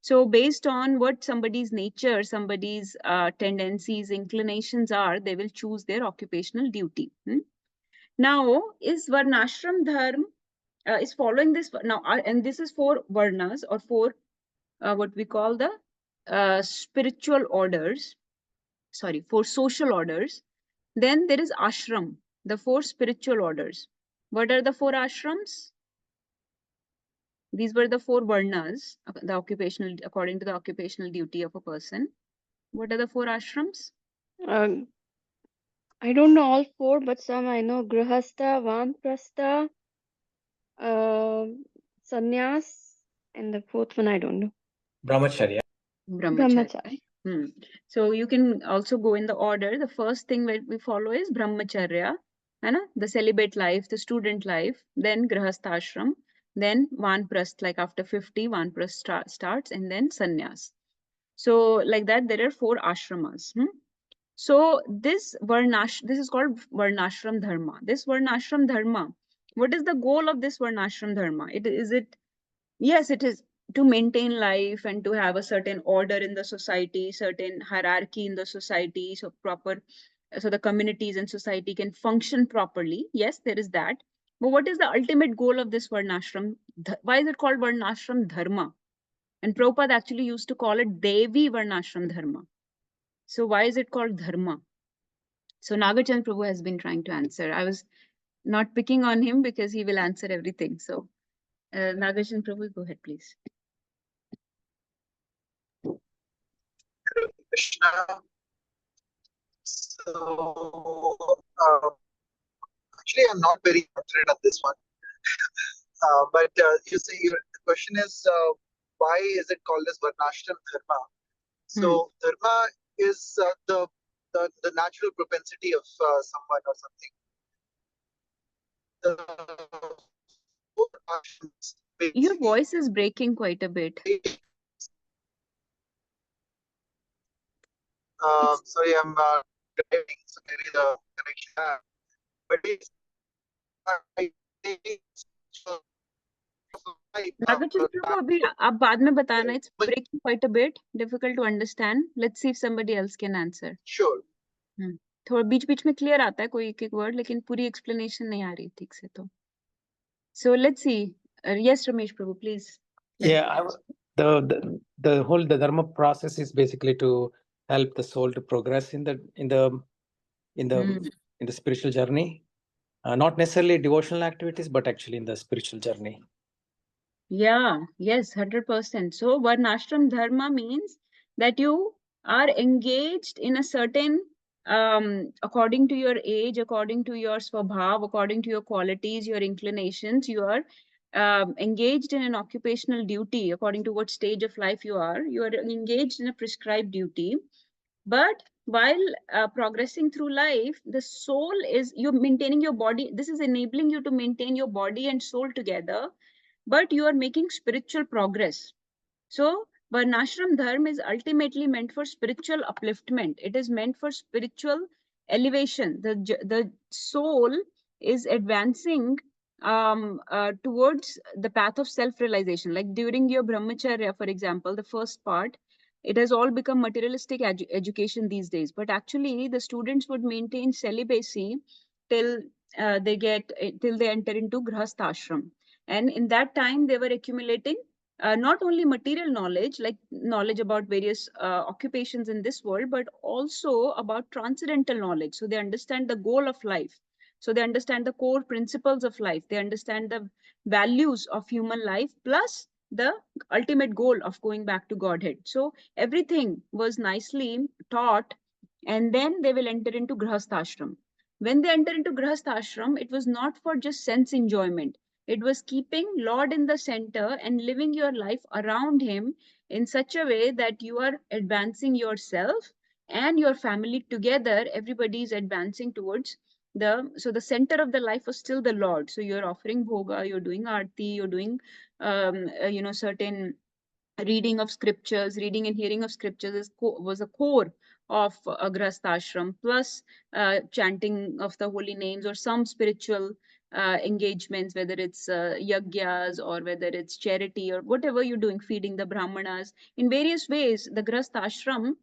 So based on what somebody's nature, somebody's tendencies, inclinations are, they will choose their occupational duty. Now, is Varnashram Dharma is following this now, and this is for Varnas, or for what we call the spiritual orders, sorry, for social orders. Then there is ashram, the 4 spiritual orders. What are the 4 ashrams? These were the 4 varnas, the occupational, according to the occupational duty of a person. What are the 4 ashrams? I don't know all 4, but some I know: Grihastha, Vanprastha, Sannyas, and the 4th one I don't know. Brahmacharya. Brahmacharya. So you can also go in the order. The first thing that we follow is Brahmacharya, the celibate life, the student life, then Grihasthashram, then Vanprasth, like after 50, Vanprasth starts, and then Sannyas. So like that, there are 4 ashramas. So this is called Varnashram Dharma. This Varnashram Dharma, what is the goal of this Varnashram Dharma? Yes, it is to maintain life and to have a certain order in the society, certain hierarchy in the society, so the communities and society can function properly. Yes, there is that. But what is the ultimate goal of this Varnashram? Why is it called Varnashram Dharma? And Prabhupada actually used to call it Devi Varnashram Dharma. So why is it called Dharma? So Nagarchand Prabhu has been trying to answer. I was not picking on him because he will answer everything. So Nagarchand Prabhu, go ahead, please. Krishna. So actually, I'm not very confident on this one. But you see, the question is, why is it called as Varnashram Dharma? So Dharma is the natural propensity of someone or something. Your voice is breaking quite a bit. Sorry, I'm driving, so maybe the connection. But it's Nagarchand Prabhu, abhi aap baad mein batana. It's breaking quite a bit. Difficult to understand. Let's see if somebody else can answer. Sure. थोड़ा बीच बीच में clear आता है कोई एक एक word, लेकिन पूरी explanation नहीं आ रही ठीक से तो. So let's see. Yes, Ramesh Prabhu, please. Yeah, the whole dharma process is basically to help the soul to progress in the spiritual journey. Not necessarily devotional activities, but actually in the spiritual journey. Yeah, yes, 100%. So Varnashram Dharma means that you are engaged in a certain, according to your age, according to your swabhav, according to your qualities, your inclinations, you are engaged in an occupational duty according to what stage of life you are engaged in a prescribed duty. But while progressing through life, the soul is, you're maintaining your body. This is enabling you to maintain your body and soul together, but you are making spiritual progress. So Varnashram Dharma is ultimately meant for spiritual upliftment. It is meant for spiritual elevation. The soul is advancing towards the path of self-realization. Like during your Brahmacharya, for example, the first part, it has all become materialistic education these days. But actually, the students would maintain celibacy till till they enter into Grihasthashram. And in that time, they were accumulating not only material knowledge, like knowledge about various occupations in this world, but also about transcendental knowledge. So they understand the goal of life. So they understand the core principles of life. They understand the values of human life, plus the ultimate goal of going back to Godhead. So everything was nicely taught, and then they will enter into Grihasthashram. When they enter into Grihasthashram, it was not for just sense enjoyment. It was keeping Lord in the center and living your life around him in such a way that you are advancing yourself and your family together. Everybody is advancing towards so the center of the life was still the Lord. So you're offering bhoga, you're doing arti, you're doing certain reading of scriptures. Reading and hearing of scriptures was a core of Grihasthashram, plus chanting of the holy names or some spiritual engagements, whether it's yagyas or whether it's charity or whatever you're doing, feeding the brahmanas in various ways. The grahast ashram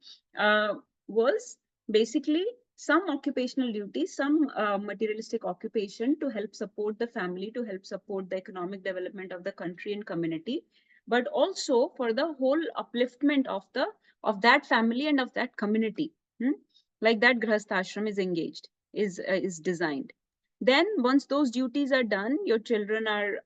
was basically some occupational duty, some materialistic occupation to help support the family, to help support the economic development of the country and community, but also for the whole upliftment of that family and of that community. Like that grahast ashram is engaged, is designed. Then once those duties are done, your children are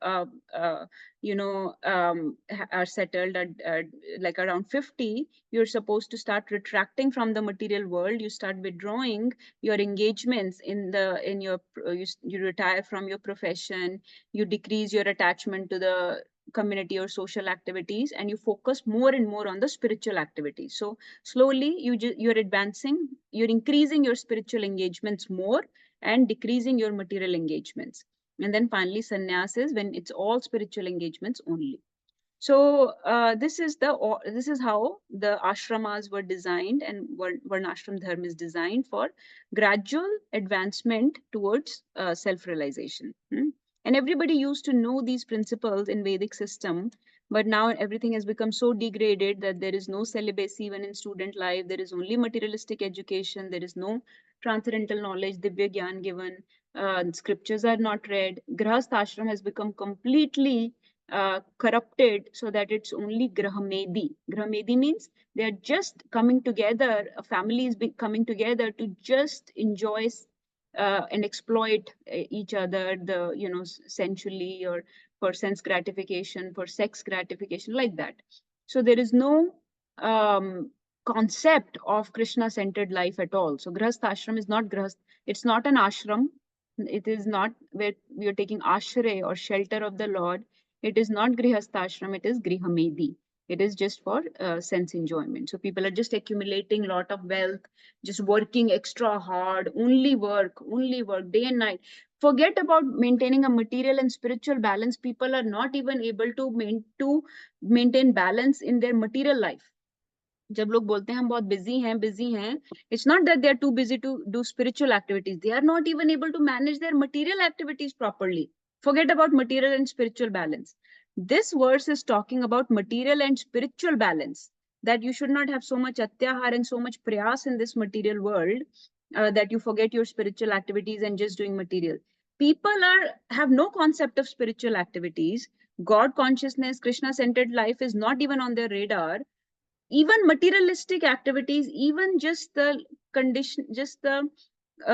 are settled at like around 50, you're supposed to start retracting from the material world. You start withdrawing your engagements you retire from your profession, you decrease your attachment to the community or social activities, and you focus more and more on the spiritual activities. So slowly you're advancing, you're increasing your spiritual engagements more and decreasing your material engagements. And then finally sannyas is when it's all spiritual engagements only. So this is how the ashramas were designed, and varnashram dharma is designed for gradual advancement towards self-realization. And everybody used to know these principles in Vedic system, but now everything has become so degraded that there is no celibacy even in student life. There is only materialistic education. There is no transcendental knowledge, divya gyan given. Scriptures are not read. Grahast ashram has become completely corrupted, so that it's only grahamedi. Grahamedi means they are just coming together, a family is coming together to just enjoy and exploit each other, sensually, or for sense gratification, for sex gratification, like that. So there is no concept of Krishna-centered life at all. So grahast ashram is not grahast, it's not an ashram. It is not where we are taking ashray or shelter of the Lord. It is not grihastashram, it is grihamedi. It is just for sense enjoyment. So people are just accumulating lot of wealth, just working extra hard, only work day and night. Forget about maintaining a material and spiritual balance. People are not even able to maintain balance in their material life. जब लोग बोलते हैं हम बहुत busy हैं, it's not that they are too busy to do spiritual activities. They are not even able to manage their material activities properly. Forget about material and spiritual balance. This verse is talking about material and spiritual balance, that you should not have so much atyahar and so much prayas in this material world that you forget your spiritual activities and just doing material. People have no concept of spiritual activities. God consciousness, Krishna-centered life is not even on their radar. Even materialistic activities, even just the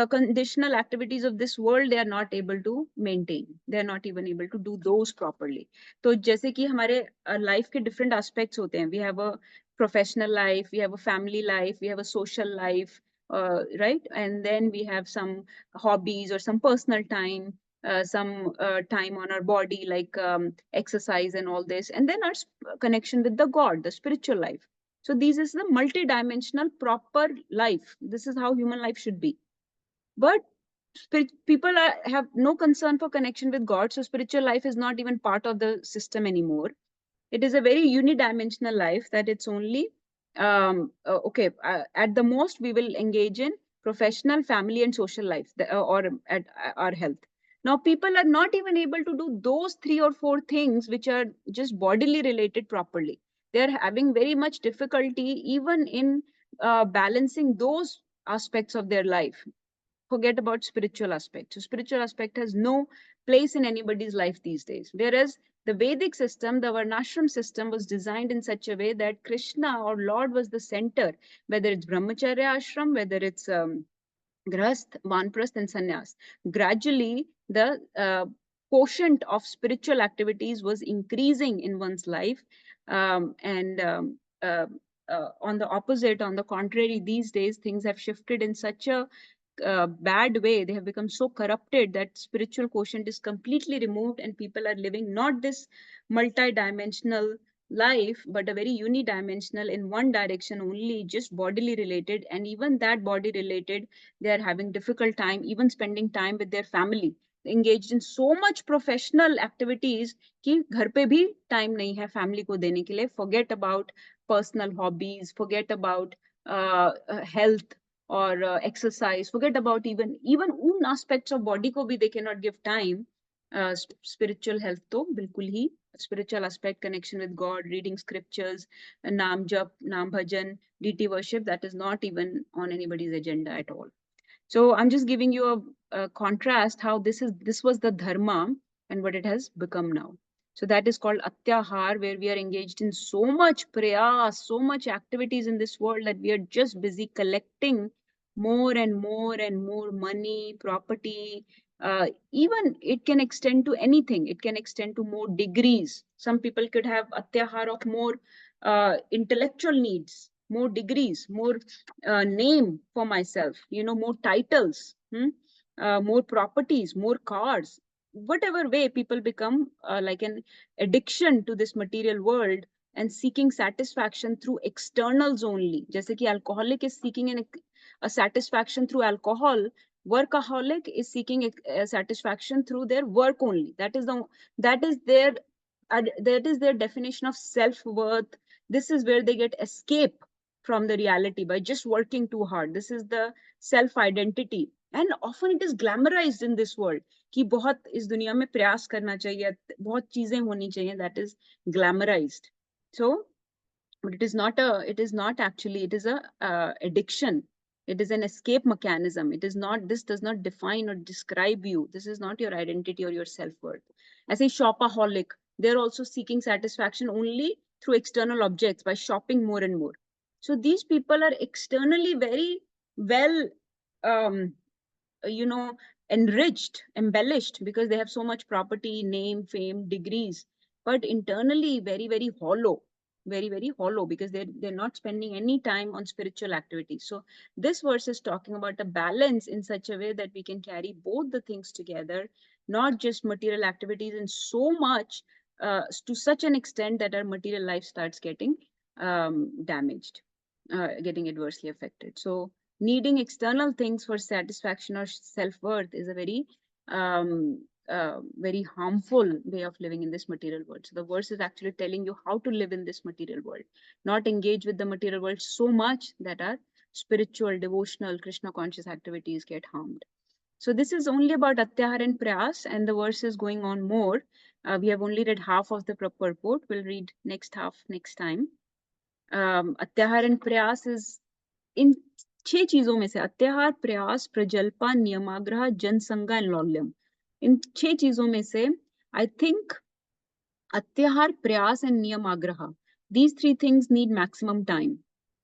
conditional activities of this world, they are not able to maintain. They are not even able to do those properly. So जैसे कि हमारे life के different aspects होते हैं. We have a professional life, we have a family life, we have a social life, right? And then we have some hobbies or some personal time, some time on our body, like exercise and all this, and then our connection with the God, the spiritual life. So this is the multi-dimensional proper life. This is how human life should be. But people have no concern for connection with God. So spiritual life is not even part of the system anymore. It is a very unidimensional life, that it's only, okay, at the most we will engage in professional, family and social life, or at our health. Now people are not even able to do those 3 or 4 things which are just bodily related properly. They are having very much difficulty even in balancing those aspects of their life. Forget about spiritual aspect. So spiritual aspect has no place in anybody's life these days. Whereas the Vedic system, the Varnashram system, was designed in such a way that Krishna or Lord was the center, whether it's Brahmacharya ashram, whether it's Grahast, Vanprasth and Sannyas. Gradually, the quotient of spiritual activities was increasing in one's life. On the opposite, on the contrary, these days, things have shifted in such a bad way. They have become so corrupted that spiritual quotient is completely removed, and people are living not this multi-dimensional life, but a very unidimensional, in one direction only, just bodily related. And even that body related, they are having difficult time even spending time with their family, engaged in so much professional activities कि घर पे भी time नहीं है family को देने के लिए. Forget about personal hobbies, forget about health or exercise, forget about even un aspects of body ko bhi they cannot give time. Spiritual health to bilkul hi, spiritual aspect, connection with God, reading scriptures, naam jap, naam bhajan, deity worship, that is not even on anybody's agenda at all. So I'm just giving you a contrast how this was the dharma and what it has become now. So that is called atyahar, where we are engaged in so much prayas, so much activities in this world that we are just busy collecting more and more and more money, property. Even it can extend to anything. It can extend to more degrees. Some people could have atyahar of more intellectual needs, more degrees, more name for myself, more titles, more properties, more cars. Whatever way people become like an addiction to this material world and seeking satisfaction through externals only. Just like alcoholic is seeking a satisfaction through alcohol, workaholic is seeking a satisfaction through their work only. That is their that is their definition of self-worth. This is where they get escape from the reality by just working too hard. This is the self identity, and often it is glamorized in this world कि बहुत इस दुनिया में प्रयास करना चाहिए, बहुत चीजें होनी चाहिए. That is glamorized. So but it is not actually, it is a addiction. It is an escape mechanism. It is not, this does not define or describe you. This is not your identity or your self-worth. As a shopaholic, they're also seeking satisfaction only through external objects by shopping more and more. So these people are externally very well um, enriched, embellished, because they have so much property, name, fame, degrees, but internally very, very hollow, very, very hollow, because they're not spending any time on spiritual activities. So this verse is talking about a balance in such a way that we can carry both the things together, not just material activities, and so much to such an extent that our material life starts getting damaged, getting adversely affected. So needing external things for satisfaction or self-worth is a very harmful way of living in this material world. So the verse is actually telling you how to live in this material world, not engage with the material world so much that our spiritual, devotional, Krishna conscious activities get harmed. So this is only about atyahar and prayas, and the verse is going on more. We have only read half of the purport. We'll read next half next time. Atyahar and prayas is इन 6 चीजों में से अत्याहार, प्रयास, prajalpa, नियमाग्रह, जनसंगा and लौल्यम, इन 6 चीजों में से I think अत्याहार, प्रयास and नियमाग्रह, these 3 things need maximum time.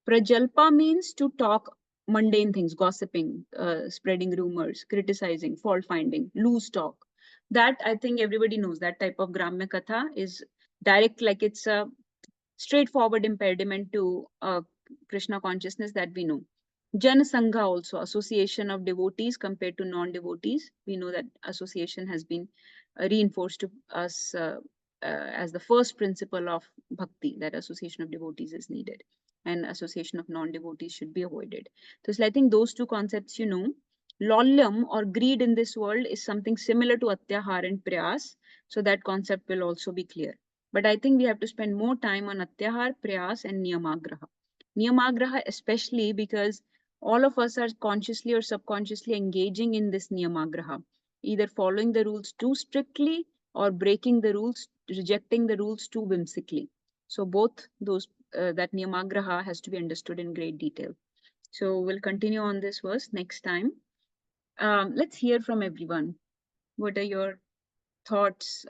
Prajalpa means to talk mundane things, gossiping, spreading rumors, criticizing, fault finding, loose talk. That I think everybody knows. That type of Gramya Katha is direct, like it's a straightforward impediment to Krishna consciousness that we know. Jan Sangha also, association of devotees compared to non-devotees. We know that association has been reinforced to us as the first principle of bhakti, that association of devotees is needed and association of non-devotees should be avoided. So I think those two concepts, Lolyam or greed in this world is something similar to atyahar and prayas. So that concept will also be clear. But I think we have to spend more time on atyahar, prayas and niyamagraha. Niyamagraha especially because all of us are consciously or subconsciously engaging in this niyamagraha, either following the rules too strictly or breaking the rules, rejecting the rules too whimsically. So both those, that niyamagraha has to be understood in great detail. So we'll continue on this verse next time. Let's hear from everyone. What are your thoughts,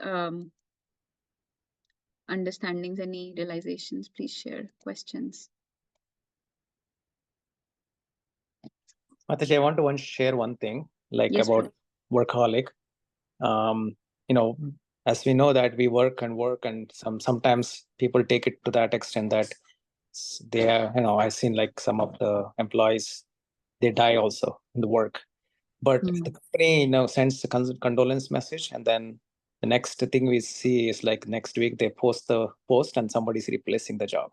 understandings, any realizations? Please share. Questions. Mataji, I want to share one thing, like Yes, about workaholic. As we know that we work and sometimes people take it to that extent that they are, I've seen like some of the employees, they die also in the work. But the company, sends the condolence message, and then the next thing we see is like next week they post the post and somebody's replacing the job.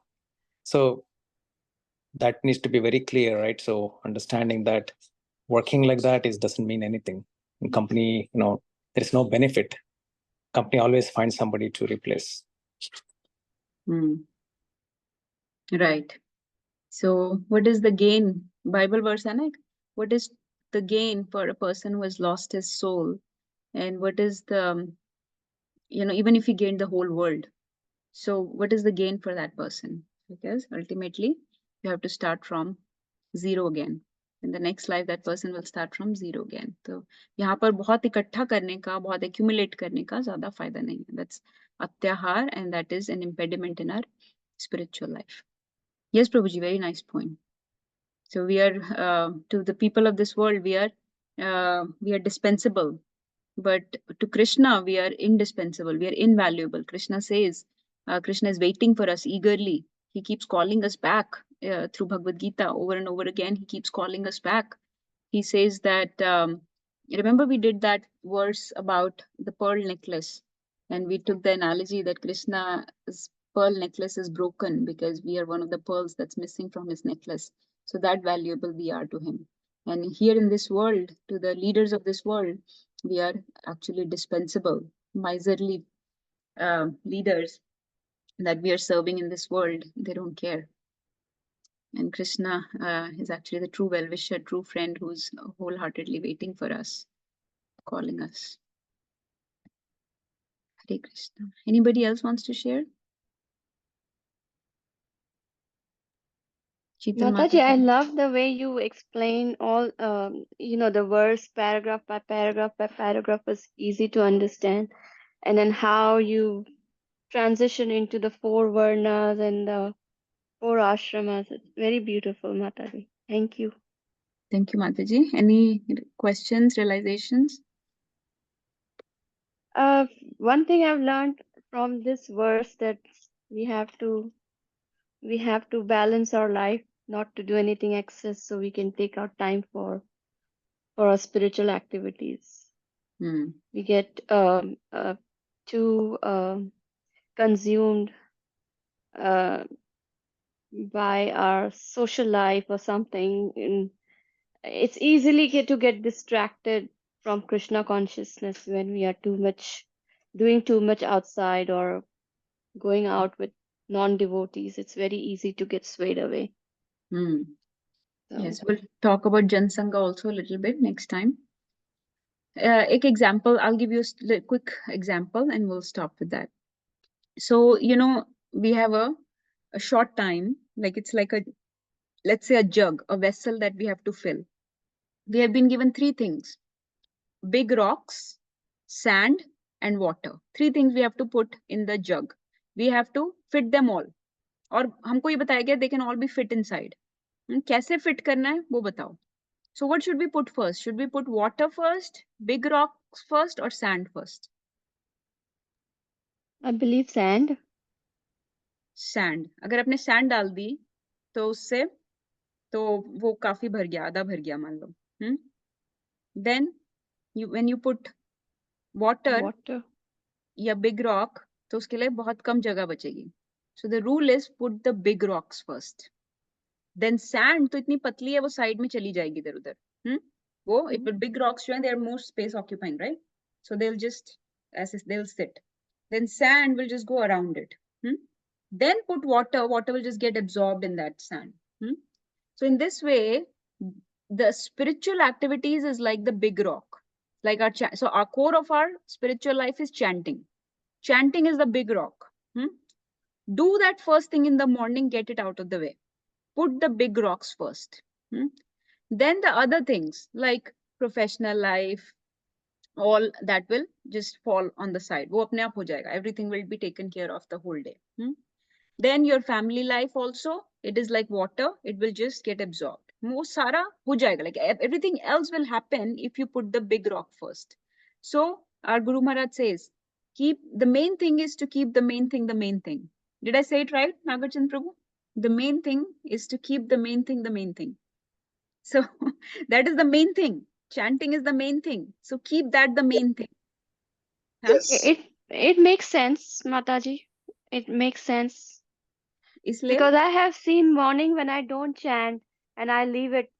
So that needs to be very clear, right? So understanding that working like that doesn't mean anything. In company, there's no benefit. Company always finds somebody to replace. Right. So what is the gain? Bible verse, Anak? What is the gain for a person who has lost his soul And what is the, even if he gained the whole world, so what is the gain for that person? Because ultimately you have to start from zero again. In the next life that person will start from zero again. तो यहाँ पर बहुत इकट्ठा करने का, बहुत accumulate करने का ज़्यादा फायदा नहीं है. That's अत्याहार, and that is an impediment in our spiritual life. Yes, Prabhuji, very nice point. So we are to the people of this world, we are dispensable, but to Krishna we are indispensable. We are invaluable. Krishna says, Krishna is waiting for us eagerly. He keeps calling us back through Bhagavad Gita over and over again. He keeps calling us back. He says that, remember we did that verse about the pearl necklace, and we took the analogy that Krishna's pearl necklace is broken because we are one of the pearls that's missing from his necklace. So that valuable we are to him. And here in this world, to the leaders of this world, we are actually dispensable, miserly leaders that we are serving in this world. They don't care. And Krishna is actually the true well-wisher, true friend who's wholeheartedly waiting for us, calling us. Hare Krishna. Anybody else wants to share? Sheetal Mataji, I Mataji. love the way you explain all, the verse paragraph by paragraph is easy to understand. And then how you transition into the four varnas and the four ashramas. It's very beautiful, Mataji. Thank you. Thank you, Mataji. Any questions, realizations? One thing I've learned from this verse that we have to balance our life, not to do anything excess, so we can take out time for our spiritual activities. We get too consumed by our social life or something. And it's easily to get distracted from Krishna consciousness when we are doing too much outside or going out with non-devotees. It's very easy to get swayed away. So, Yes, we'll talk about Jansangha also a little bit next time. Ek example, I'll give you a quick example and we'll stop with that. So, we have a short time, like it's like let's say a jug, a vessel that we have to fill. We have been given three things: big rocks, sand, and water. Three things we have to put in the jug. We have to fit them all. और हमको ये बताया गया they can all be fit inside. कैसे fit करना है वो बताओ. So what should we put first? Should we put water first, big rocks first, or sand first? I believe sand. Sand. अगर आपने sand डाल दी तो उससे तो वो काफी भर गया, आधा भर गया मान लो. Then when you put water या big rock तो उसके लिए बहुत कम जगह बचेगी. So the rule is put the big rocks first. Then sand तो इतनी पतली है वो साइड में चली जाएगी इधर उधर. वो big rocks जो हैं, they are more space occupying, right? So they'll sit. Then sand will just go around it. Then put water will just get absorbed in that sand. So in this way, the spiritual activities is like the big rock. Like so our core of our spiritual life is chanting. Chanting is the big rock. Do that first thing in the morning, get it out of the way. Put the big rocks first. Then the other things like professional life, all that will just fall on the side. वो अपने आप हो जाएगा. Everything will be taken care of the whole day. Then your family life also, it is like water. It will just get absorbed. वो सारा हो जाएगा. Like everything else will happen if you put the big rock first. So our Guru Maharaj says, the main thing is to keep the main thing the main thing. Did I say it right, Nagarchand Prabhu? The main thing is to keep the main thing the main thing. So that is the main thing. Chanting is the main thing. So keep that the main thing. Yes. It makes sense, Mataji. It makes sense. Because I have seen morning when I don't chant and I leave it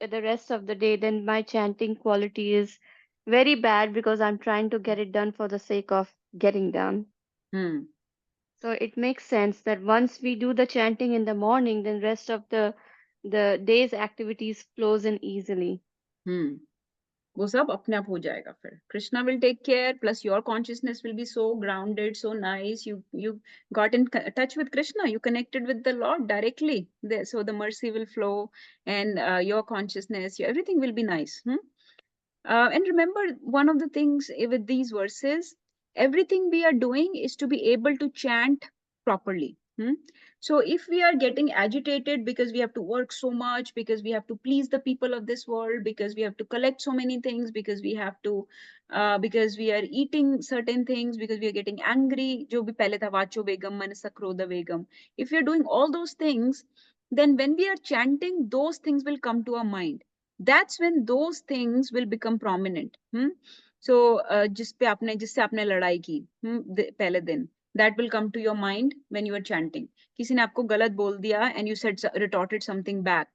the rest of the day, then my chanting quality is very bad because I'm trying to get it done for the sake of getting done. So it makes sense that once we do the chanting in the morning, then rest of the day's activities flows in easily. वो सब अपने आप हो जाएगा फिर. Krishna will take care, plus your consciousness will be so grounded, so nice. You got in touch with Krishna. You connected with the Lord directly. So the mercy will flow, and your consciousness, everything will be nice. And remember, one of the things with these verses, everything we are doing is to be able to chant properly. So if we are getting agitated because we have to work so much, because we have to please the people of this world, because we have to collect so many things, because we have to, because we are eating certain things, because we are getting angry, jo bhi pehle tha vacho vegam manasa krodha vegam. If we are doing all those things, then when we are chanting, those things will come to our mind. That's when those things will become prominent. So जिससे आपने लड़ाई की पहले दिन, that will come to your mind when you are chanting. किसी ने आपको गलत बोल दिया and you said retorted something back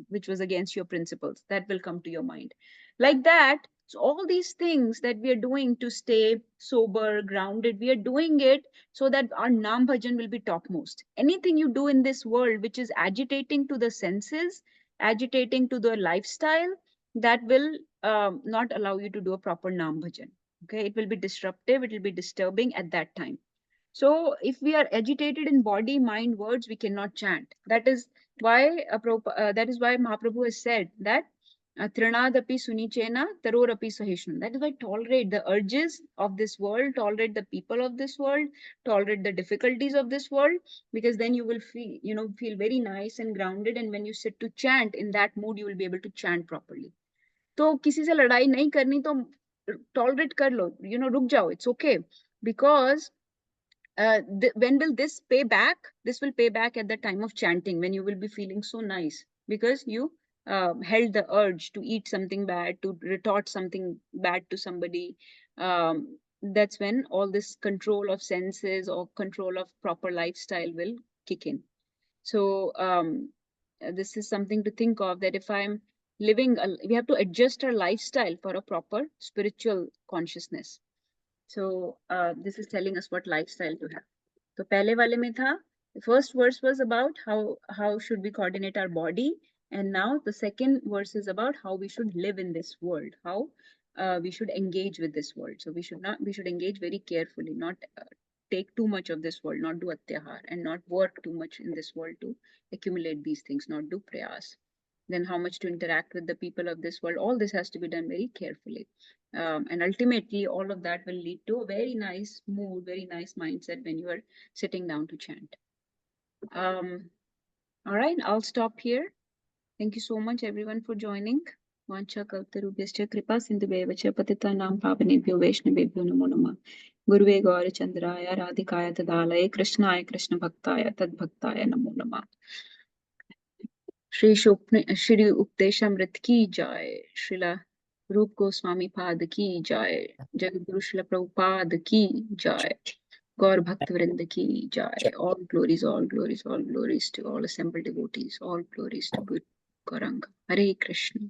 which was against your principles, that will come to your mind. Like that, so all these things that we are doing to stay sober, grounded, we are doing it so that our Naam Bhajan will be topmost. Anything you do in this world which is agitating to the senses, agitating to the lifestyle, that will not allow you to do a proper Naam Bhajan. Okay, it will be disruptive, it will be disturbing at that time. So if we are agitated in body, mind, words, we cannot chant. That is why Mahaprabhu has said that Trinadapi Sunichena Tarorapi Sahishnu. That is why tolerate the urges of this world, tolerate the people of this world, tolerate the difficulties of this world, because then you will feel very nice and grounded. And when you sit to chant in that mood, you will be able to chant properly. तो किसी से लड़ाई नहीं करनी तो tolerate कर लो, रुक जाओ, it's okay, because when will this pay back? This will pay back at the time of chanting, when you will be feeling so nice because you held the urge to eat something bad, to retort something bad to somebody. That's when all this control of senses or control of proper lifestyle will kick in. So this is something to think of, that if I'm living, we have to adjust our lifestyle for a proper spiritual consciousness. So this is telling us what lifestyle to have. So pehle wale mein tha, the first verse was about how should we coordinate our body, and now the second verse is about how we should live in this world, how we should engage with this world. So we should engage very carefully, not take too much of this world, not do atyahar, and not work too much in this world to accumulate these things, not do prayas. Then how much to interact with the people of this world. All this has to be done very carefully. And ultimately, all of that will lead to a very nice mood, very nice mindset when you are sitting down to chant. All right, I'll stop here. Thank you so much, everyone, for joining. Vancha kaltarubhyascha kripa sindhubheva patitanam pavanebhyo vaishnavebhyo namo namah. Guruve Gaura Chandraya Radhikaya Tadalaya Krishnaya Krishna Bhaktaya Tadbhaktaya namo namah. Shri Upadeshamrita की जय, श्रीला रूप गोस्वामी पाद की जय, जगद्गुरु श्रील प्रभुपाद की जय, गौर भक्त वृंद की जय. All glories, all glories, all glories to all assembled devotees. All glories to Guru Gauranga. Hare Krishna.